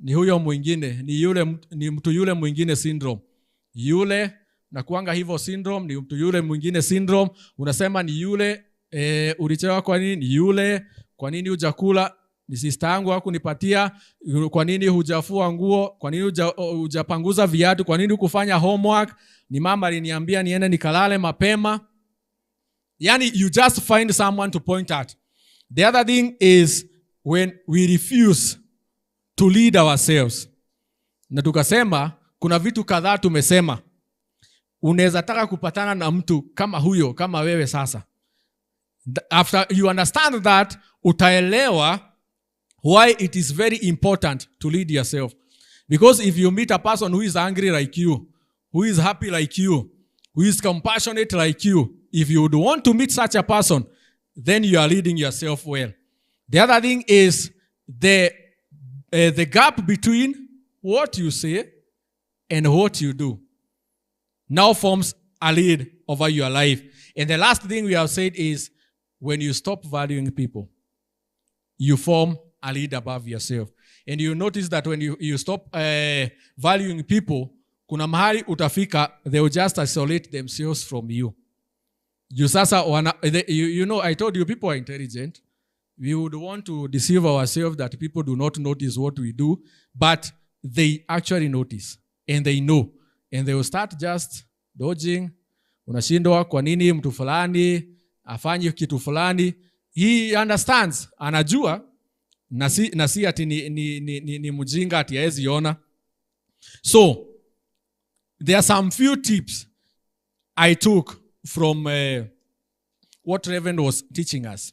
ni huyo mwingine, ni mtu yule mwingine syndrome. Yule na kuanga hivyo syndrome, ni mtu yule mwingine syndrome. Unasema ni yule, ulichelewa kwa nini? Ni yule, kwa nini hujakula? Ni sister yangu hakunipatia. Kwa nini hujafua nguo? Kwa nini hujapanguza viatu? Kwa nini hukufanya homework? Ni mama aliniambia niende nikalale mapema. Yani you just find someone to point at. The other thing is when we refuse to lead ourselves. Na tukasema kuna vitu kadhaa tumesema. Unaweza taka kupatana na mtu kama huyo, kama wewe sasa. After you understand that, utaelewa why it is very important to lead yourself. Because if you meet a person who is angry like you, who is happy like you, who is compassionate like you, if you would want to meet such a person, then you are leading yourself well. The other thing is the gap between what you say and what you do now forms a lead over your life. And the last thing we have said is when you stop valuing people, you form a lead above yourself. And you notice that when you stop valuing people, kuna mahali utafika, they will just isolate themselves from you. You know, I told you people are intelligent. We would want to deceive ourselves that people do not notice what we do, but they actually notice and they know. And they will start just dodging. Unashindwa kwa nini mtu fulani afanye kitu fulani. He understands, anajua, nasi ati ni mjinga ati haezi ona. So, there are some few tips I took from what Reverend was teaching us.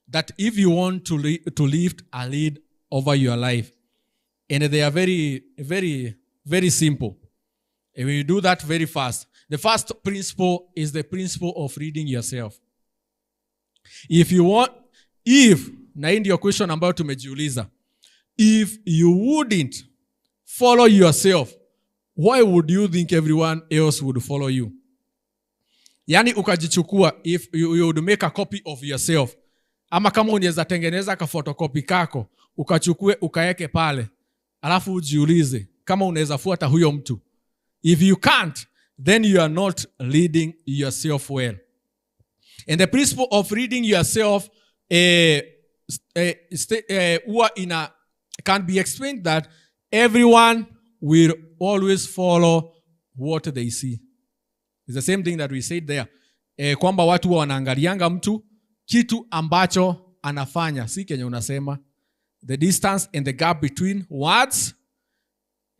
That if you want to lift a lead over your life, and they are very, very, very simple. And when you do that very fast, the first principle is the principle of reading yourself. Na hii ndio question ambayo tumejiuliza. If you wouldn't follow yourself, why would you think everyone else would follow you? Yani ukajichukua, if you would make a copy of yourself, ama kama unaweza tengeneza ka photocopy kako, ukachukue ukaeke pale, alafu ujiulize kama unaweza fuata huyo mtu. If you can't, then you are not leading yourself well. And the principle of reading yourself can be explained that everyone will always follow what they see. It's the same thing that we said there. Kwamba watu wanaangalianga mtu kitu ambacho anafanya, si kenye unasema. The distance and the gap between words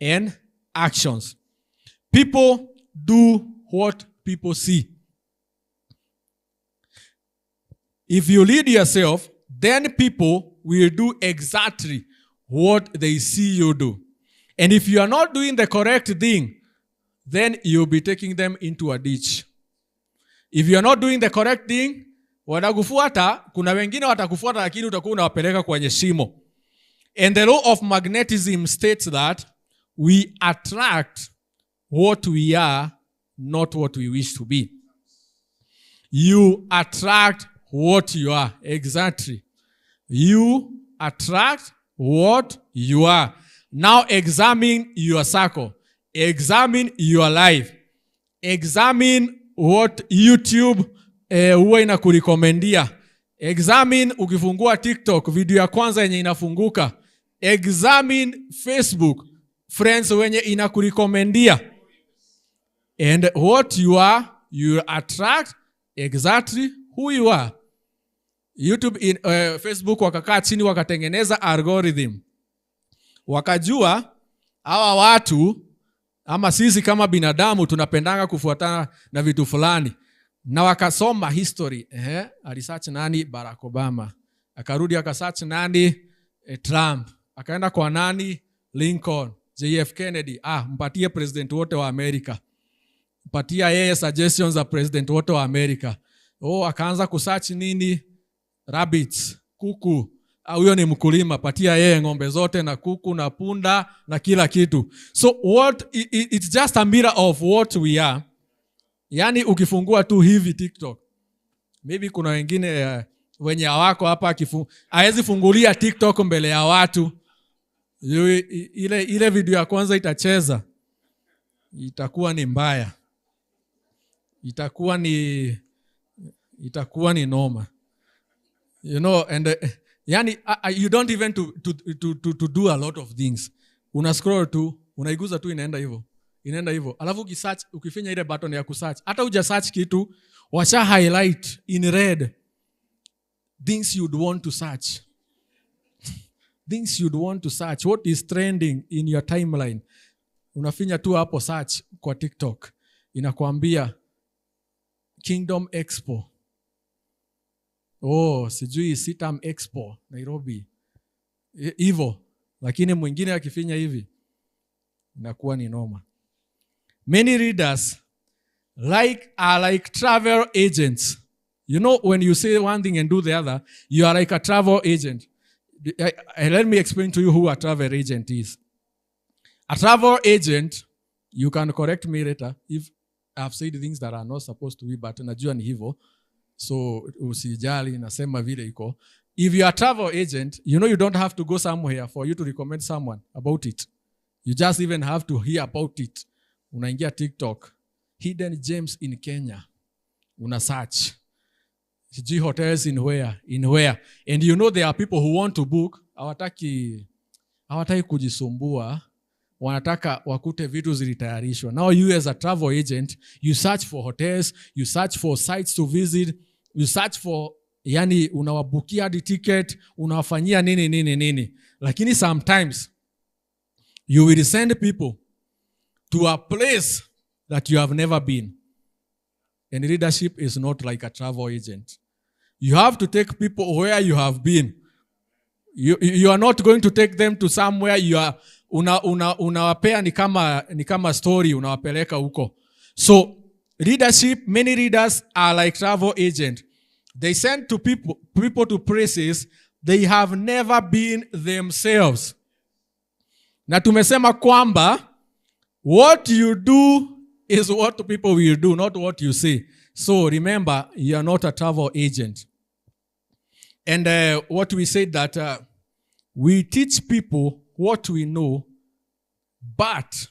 and actions. People do what people see. If you lead yourself, then people will do exactly what they see you do. And if you are not doing the correct thing, then you'll be taking them into a ditch. If you are not doing the correct thing, watakufuata, kuna wengine watakufuata lakini utakuwa unawapeleka kwenye shimo. And the law of magnetism states that we attract what we are, not what we wish to be. You attract what you are. Exactly. You attract what you are. Now examine your circle. Examine your life. Examine what YouTube huwa inakurekomendia. Examine ukifungua TikTok, video ya kwanza yenye inafunguka. Examine Facebook, friends wenye inakurekomendia. And what you are, you attract exactly who you are. YouTube, Facebook wakakaa chini wakatengeneza algorithm. Wakajua hawa watu ama sisi kama binadamu tunapendanga kufuatana na vitu fulani. Na wakasoma history. Alisearch nani? Barack Obama. Akarudi akasearch nani? Trump. Akaenda kwa nani? Lincoln. JF Kennedy. Mpatie president wote wa Amerika. Mpatia yeye suggestions za president wote wa Amerika. Akaanza kusearch nini? Rabbits, kuku. Huyo ni mkulima, patia yeye ng'ombe zote na kuku na punda na kila kitu. So it's just a mirror of what we are. Yani ukifungua tu hivi TikTok, maybe kuna wengine wenye hawako hapa haezi fungulia TikTok mbele ya watu. Ile video ya kwanza itacheza, itakuwa ni mbaya, itakuwa ni noma. You know, and yani you don't even to do a lot of things. Una scroll tu, unaiguza tu, inaenda hivyo. Alafu ukisearch, ukifinya ile button ya kusearch, hata uja search kitu, washa highlight in red things you'd want to search. Things you'd want to search. What is trending in your timeline? Unafinya tu hapo search kwa TikTok, inakuambia Kingdom Expo. Sijui Sitam Expo Nairobi. Hivyo. Lakini mwingine akifinya hivi, inakuwa ni noma. Many readers are like travel agents. You know, when you say one thing and do the other, you are like a travel agent. Let me explain to you who a travel agent is. A travel agent, you can correct me later if I've said things that are not supposed to be, but najua ni hivyo. So usijali, nasema vile iko. If you are a travel agent, you know you don't have to go somewhere for you to recommend someone about it. You just even have to hear about it. Unaingia TikTok, hidden gems in Kenya. Una search. Sijui hotels in where. And you know there are people who want to book, hawataki kujisumbua, wanataka wakute vitu zilitayarishwa. Now you as a travel agent, you search for hotels, you search for sites to visit, you search for, yani unawabukia the ticket, unawafanyia nini. Lakini sometimes you will send people to a place that you have never been. And leadership is not like a travel agent. You have to take people where you have been. You are not going to take them to somewhere you are unawapea ni kama story unawapeleka huko. So leadership, many leaders are like travel agent. They send to people to places they have never been themselves. Na tumesema kwamba what you do is what people will do, not what you say. So remember, you are not a travel agent. And what we said that we teach people what we know, but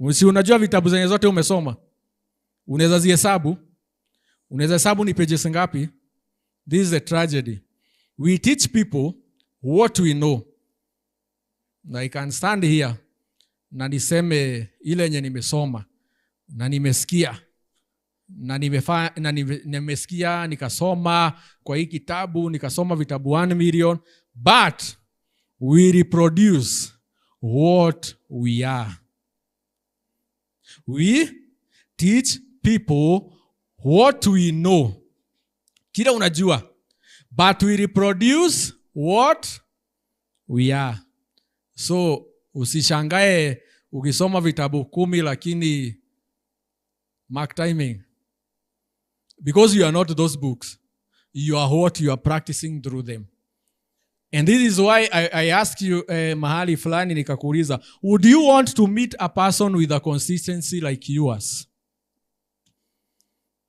unajua vitabu zenye zote umesoma, unaweza zihesabu ni pages ngapi? This is a tragedy. We teach people what we know. Na I can stand here na niseme ile yenye nimesoma na nimesikia na nimesikia nikasoma kwa hii kitabu, nikasoma vitabu 1 million, but we reproduce what we are. We teach people what we know. Kila unajua, but we reproduce what we are. So usishangae ukisoma vitabu 10 lakini mark timing. Because you are not those books. You are what you are practicing through them. And this is why I ask you mahali fulani nikakuuliza, would you want to meet a person with a consistency like yours?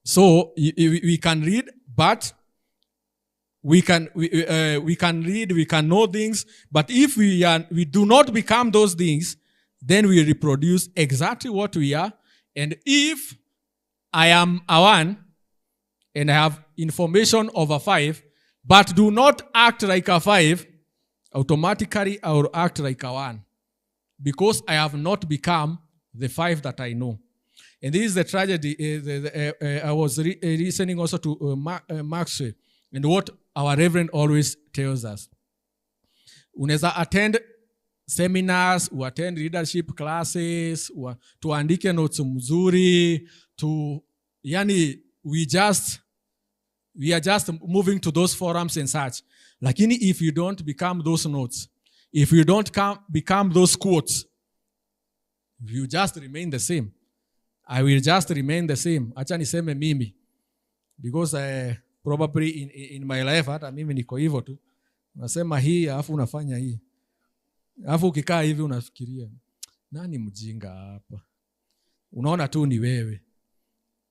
So we can read, but we can read, we can know things, but if we do not become those things, then we reproduce exactly what we are. And if I am a 1 and I have information of a 5, but do not act like a 5, automatically I will act like a 1, because I have not become the 5 that I know. And this is the tragedy. I was listening also to Maxwell, and what our Reverend always tells us. Unaweza attend seminars, attend leadership classes, tuandike notes mzuri, yani we are just moving to those forums and such. Lakini if you don't become those notes, if you don't become those quotes, you just remain the same. I will just remain the same. Acha niseme mimi. Because probably in my life hata mimi niko hivyo tu. Unasema hii alafu unafanya hii. Alafu ukikaa hivi unafikiria nani mjinga hapa? Unaona tu ni wewe.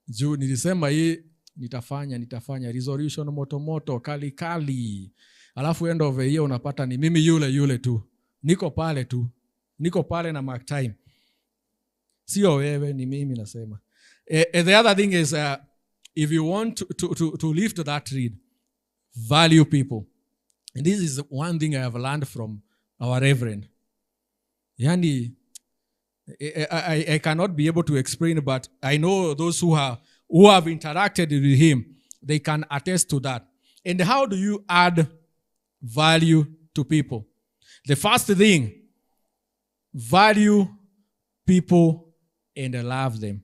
Juu nilisema hii nitafanya resolution moto kali. Alafu end of the year unapata ni mimi yule tu. Niko pale na mark time. Sio wewe, ni mimi nasema. The other thing is if you want to lift that reed, value people. And this is one thing I have learned from our reverend. Yani, I cannot be able to explain, but I know those who have interacted with him, they can attest to that. And how do you add value to people? The first thing, value people and love them.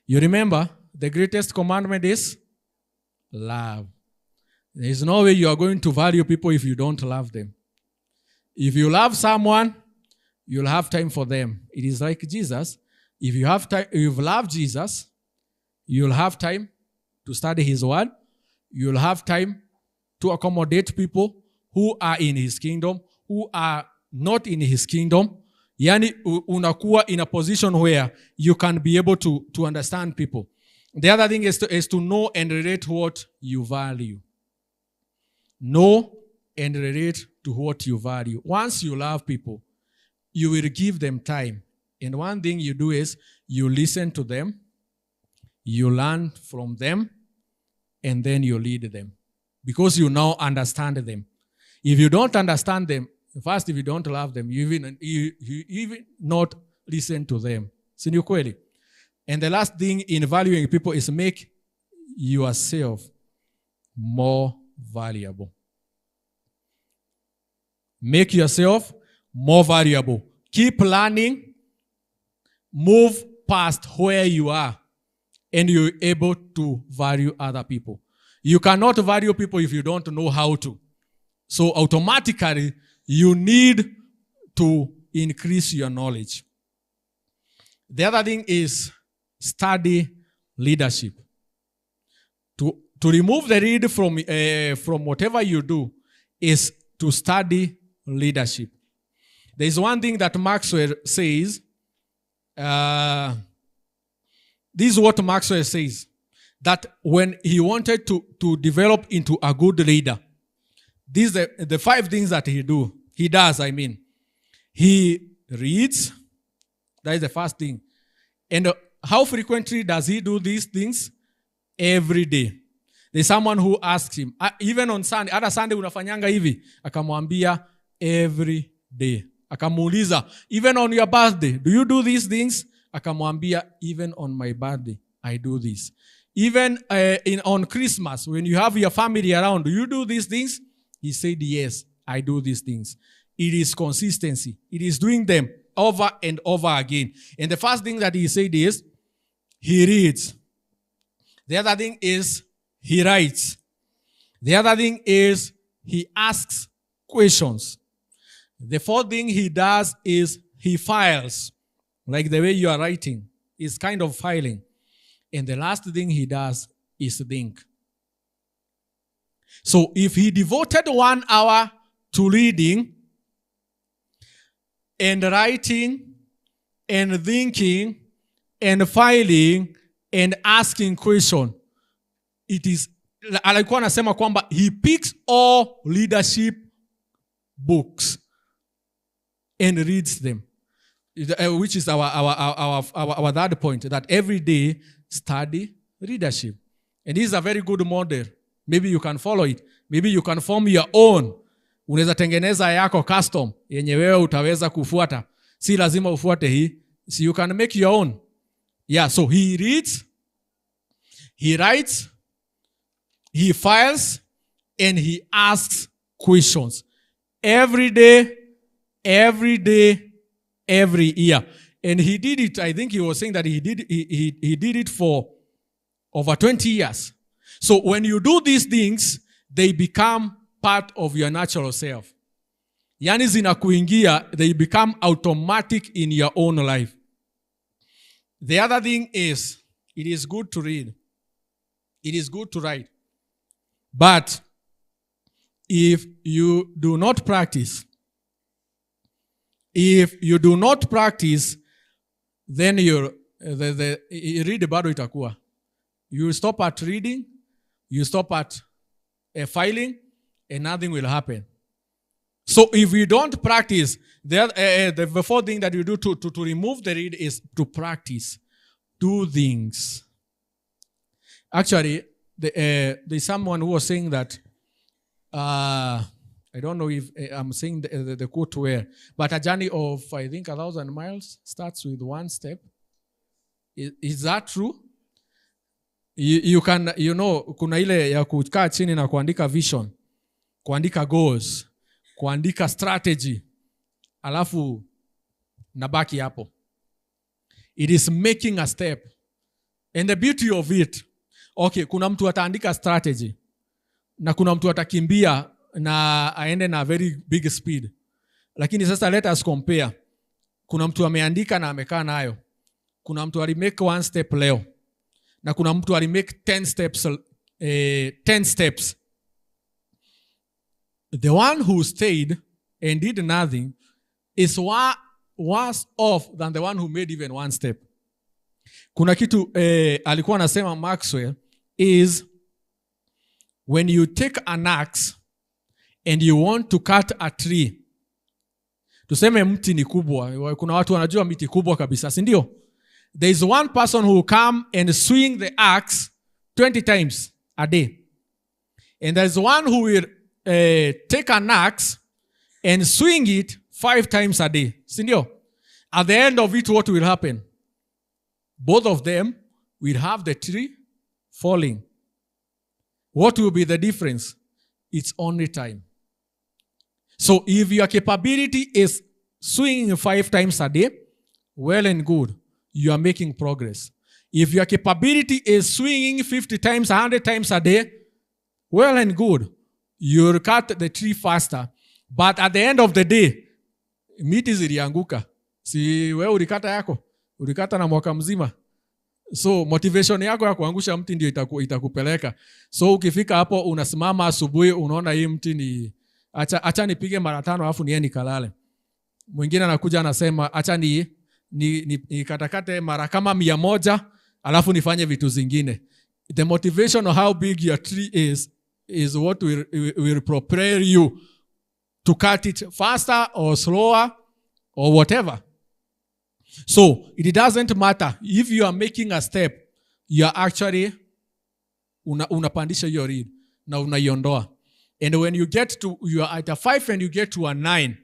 You remember, the greatest commandment is love. There is no way you are going to value people if you don't love them. If you love someone, you'll have time for them. It is like Jesus. If you have time, if you love Jesus, you'll have time to study his word. You'll have time to accommodate people who are in his kingdom, who are not in his kingdom. Yani unakuwa in a position where you can be able to understand people. The other thing is to know and relate what you value. Know and relate to what you value. Once you love people, you will give them time. And one thing you do is you listen to them, you learn from them, and then you lead them. Because you now understand them. If you don't understand them, first, if you don't love them, you even not listen to them. Si ni ukweli? And the last thing in valuing people is make yourself more valuable. Make yourself more valuable. Keep learning. Move past where you are. And you're able to value other people. You cannot value people if you don't know how to. So automatically, you need to increase your knowledge. The other thing is study leadership. To remove the reed from whatever you do is to study leadership. There is one thing that Maxwell says. This is what Maxwell says. That when he wanted to develop into a good leader, these are the 5 things that he does. He reads. That is the first thing. And how frequently does he do these things? Every day. There's someone who asks him, even on Sunday, other Sunday unafanyanga hivi? Akamwambia every day. Akamuuliza, even on your birthday, do you do these things? Akamwambia, even on my birthday, I do this. Even on Christmas, when you have your family around, do you do these things? He said, yes, I do these things. It is consistency. It is doing them over and over again. And the first thing that he said is, he reads. The other thing is, he writes. The other thing is, he asks questions. The fourth thing he does is, he files. Like the way you are writing. It's kind of filing. And the last thing he does is think. So if he devoted 1 hour to reading and writing and thinking and filing and asking questions, it is, alikuwa anasema kwamba he picks all leadership books and reads them. Which is our third point, that every day study leadership. And this is a very good model. Maybe you can follow it. Maybe you can form your own. Unaweza tengeneza yako custom yenye wewe utaweza kufuata. Si lazima ufuate hii. So you can make your own. Yeah, so he reads, he writes, he files, and he asks questions. Every day, every year. And he did it, I think he was saying that he did it for over 20 years. So when you do these things, they become part of your natural self. Yani zinakuingia, they become automatic in your own life. The other thing is, it is good to read. It is good to ride. But if you do not practice, then you read bado itakuwa. You stop at reading, you stop at filing, and nothing will happen. So if you don't practice, the fourth thing that you do to remove the read is to practice. Do things. Actually, there's someone who was saying that, I don't know if I'm saying the quote where, but a journey of, I think, 1,000 miles starts with one step. Is that true? You can, kuna ile ya kukaa chini na kuandika vision, kuandika goals, kuandika strategy, alafu nabaki hapo. It is making a step. And the beauty of it, okay, kuna mtu ataandika strategy, na kuna mtu atakimbia na aende na very big speed. Lakini sasa let us compare. Kuna mtu ameandika na amekaa nayo. Kuna mtu alimake one step leo. Na kuna mtu alimake 10 steps. The one who stayed and did nothing is worse off than the one who made even one step. Kuna kitu alikuwa anasema Maxwell is, when you take an axe and you want to cut a tree. Tuseme mti ni kubwa. Kuna watu wanajua miti kubwa kabisa, si ndio? There is one person who will come and swing the axe 20 times a day. And there is one who will take an axe and swing it 5 times a day. Si ndio? At the end of it, what will happen? Both of them will have the tree falling. What will be the difference? It's only time. So if your capability is swinging 5 times a day, well and good, you are making progress. If your capability is swinging 50 times, 100 times a day, well and good, you'll cut the tree faster. But at the end of the day, miti zilianguka. Si wewe ulikata yako, ulikata na mwaka mzima. So motivation yako ya kuangusha mti ndio itakupeleka. So ukifika hapo unasimama asubuhi, unaona hii mti ni acha nipige mara 5 alafu niende kalale. Mwingine anakuja anasema acha ni katakate mara kama 100 alafu nifanye vitu zingine. The motivation of how big your tree is what will prepare you to cut it faster or slower or whatever. So it doesn't matter if you are making a step, you are actually unapandisha your read na unaiondoa. And when you are at a 5 and you get to a 9,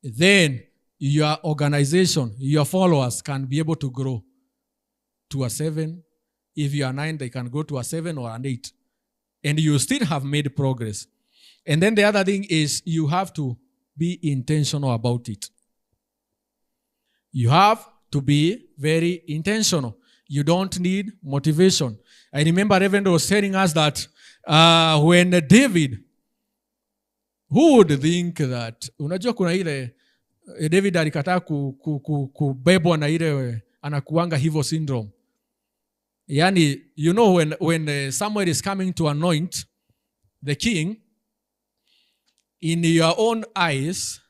then your organization, your followers can be able to grow to a 7. If you are 9, they can go to a 7 or an 8. And you still have made progress. And then the other thing is you have to be intentional about it. You have to be very intentional. You don't need motivation. I remember Reverend was telling us that when David, who would think that, unajua kuna ile, David alikataa kubebwa na ile anakuanga hivyo syndrome. Yani, you know, when Samuel is coming to anoint the king, in your own eyes,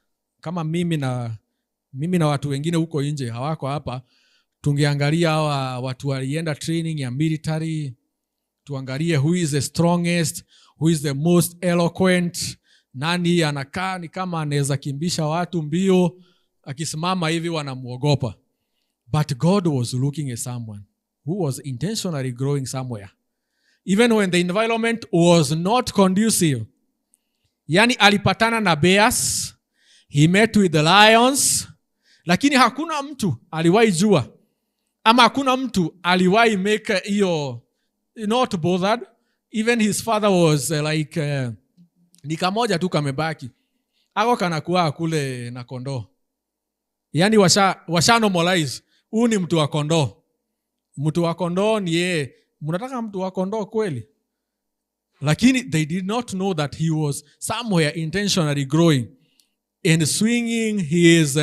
kama mimi na watu wengine huko nje hawako hapa, tungeangalia hawa watu walienda training ya military, tuangalie who is the strongest, who is the most eloquent, nani anakaa ni kama anaweza kimbisha watu mbio, akisimama hivi wanamuogopa. But God was looking at someone who was intentionally growing somewhere. Even when the environment was not conducive. Yani alipatana na bears, he met with the lions, lakini hakuna mtu aliwahi jua, ama hakuna mtu aliwahi make hiyo not bothered. Even his father was ni kamoja tu kamebaki. Ako kanakuwa kule na kondoo. Yani washa normalize. Huyu ni mtu wa kondoo. Mtu wa kondoo ni yeye. Mnataka mtu wa kondoo kweli? Lakini they did not know that he was somewhere intentionally growing and swinging his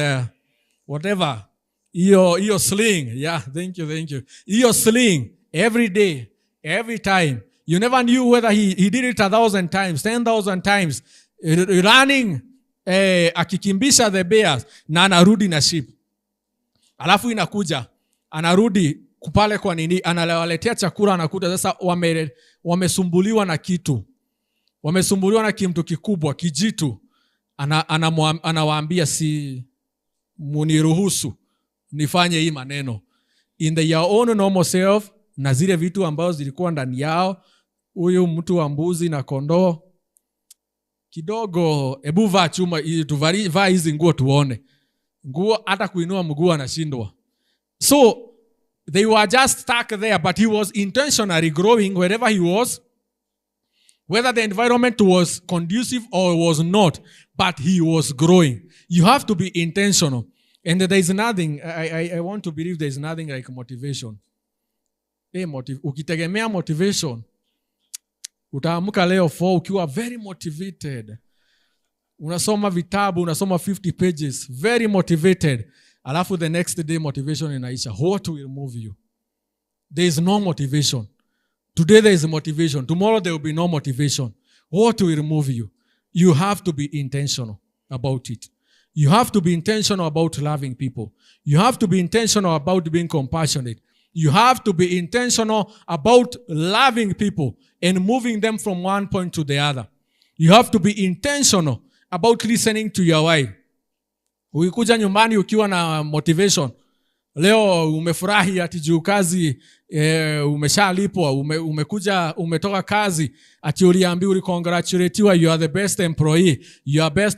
whatever, your sling. Yeah, thank you. Your sling every day, every time. You never knew whether he did it 1,000 times, 10,000 times, running, akikimbisha the bears, na anarudi na sheep. Alafu inakuja, anarudi kupale kwa nini, anawaletea chakula, anakuta sasa wamesumbuliwa na kitu. Wamesumbuliwa na kimtu kikubwa, kijitu. Anawaambia si muniruhusu nifanye hii maneno. In their own normal self, na zile vitu ambazo zilikuwa ndani yao, huyu mtu wa mbuzi na kondoo, kidogo, ebu vaa chuma, vaa hizi nguo tuone. Nguo hata kuinua mguu anashindwa. So, they were just stuck there, but he was intentionally growing wherever he was. Whether the environment was conducive or was not, but he was growing. You have to be intentional. And there is nothing, I want to believe there is nothing like motivation. Ukitegemea motivation, utaamka leo 4 ukiwa very motivated. Unasoma vitabu, unasoma 50 pages, very motivated. Alafu the next day motivation inaisha. What will move you? There is no motivation. Today there is motivation. Tomorrow there will be no motivation. What will move you? You have to be intentional about it. You have to be intentional about loving people. You have to be intentional about being compassionate. You have to be intentional about loving people and moving them from one point to the other. You have to be intentional about listening to your wife. Ukikuja nyumbani ukiwa na motivation, leo umefurahi ati juu kazi umeshalipwa, umekuja umetoka kazi ati uliambiwa, congratulatiwa, you are the best employee, you are best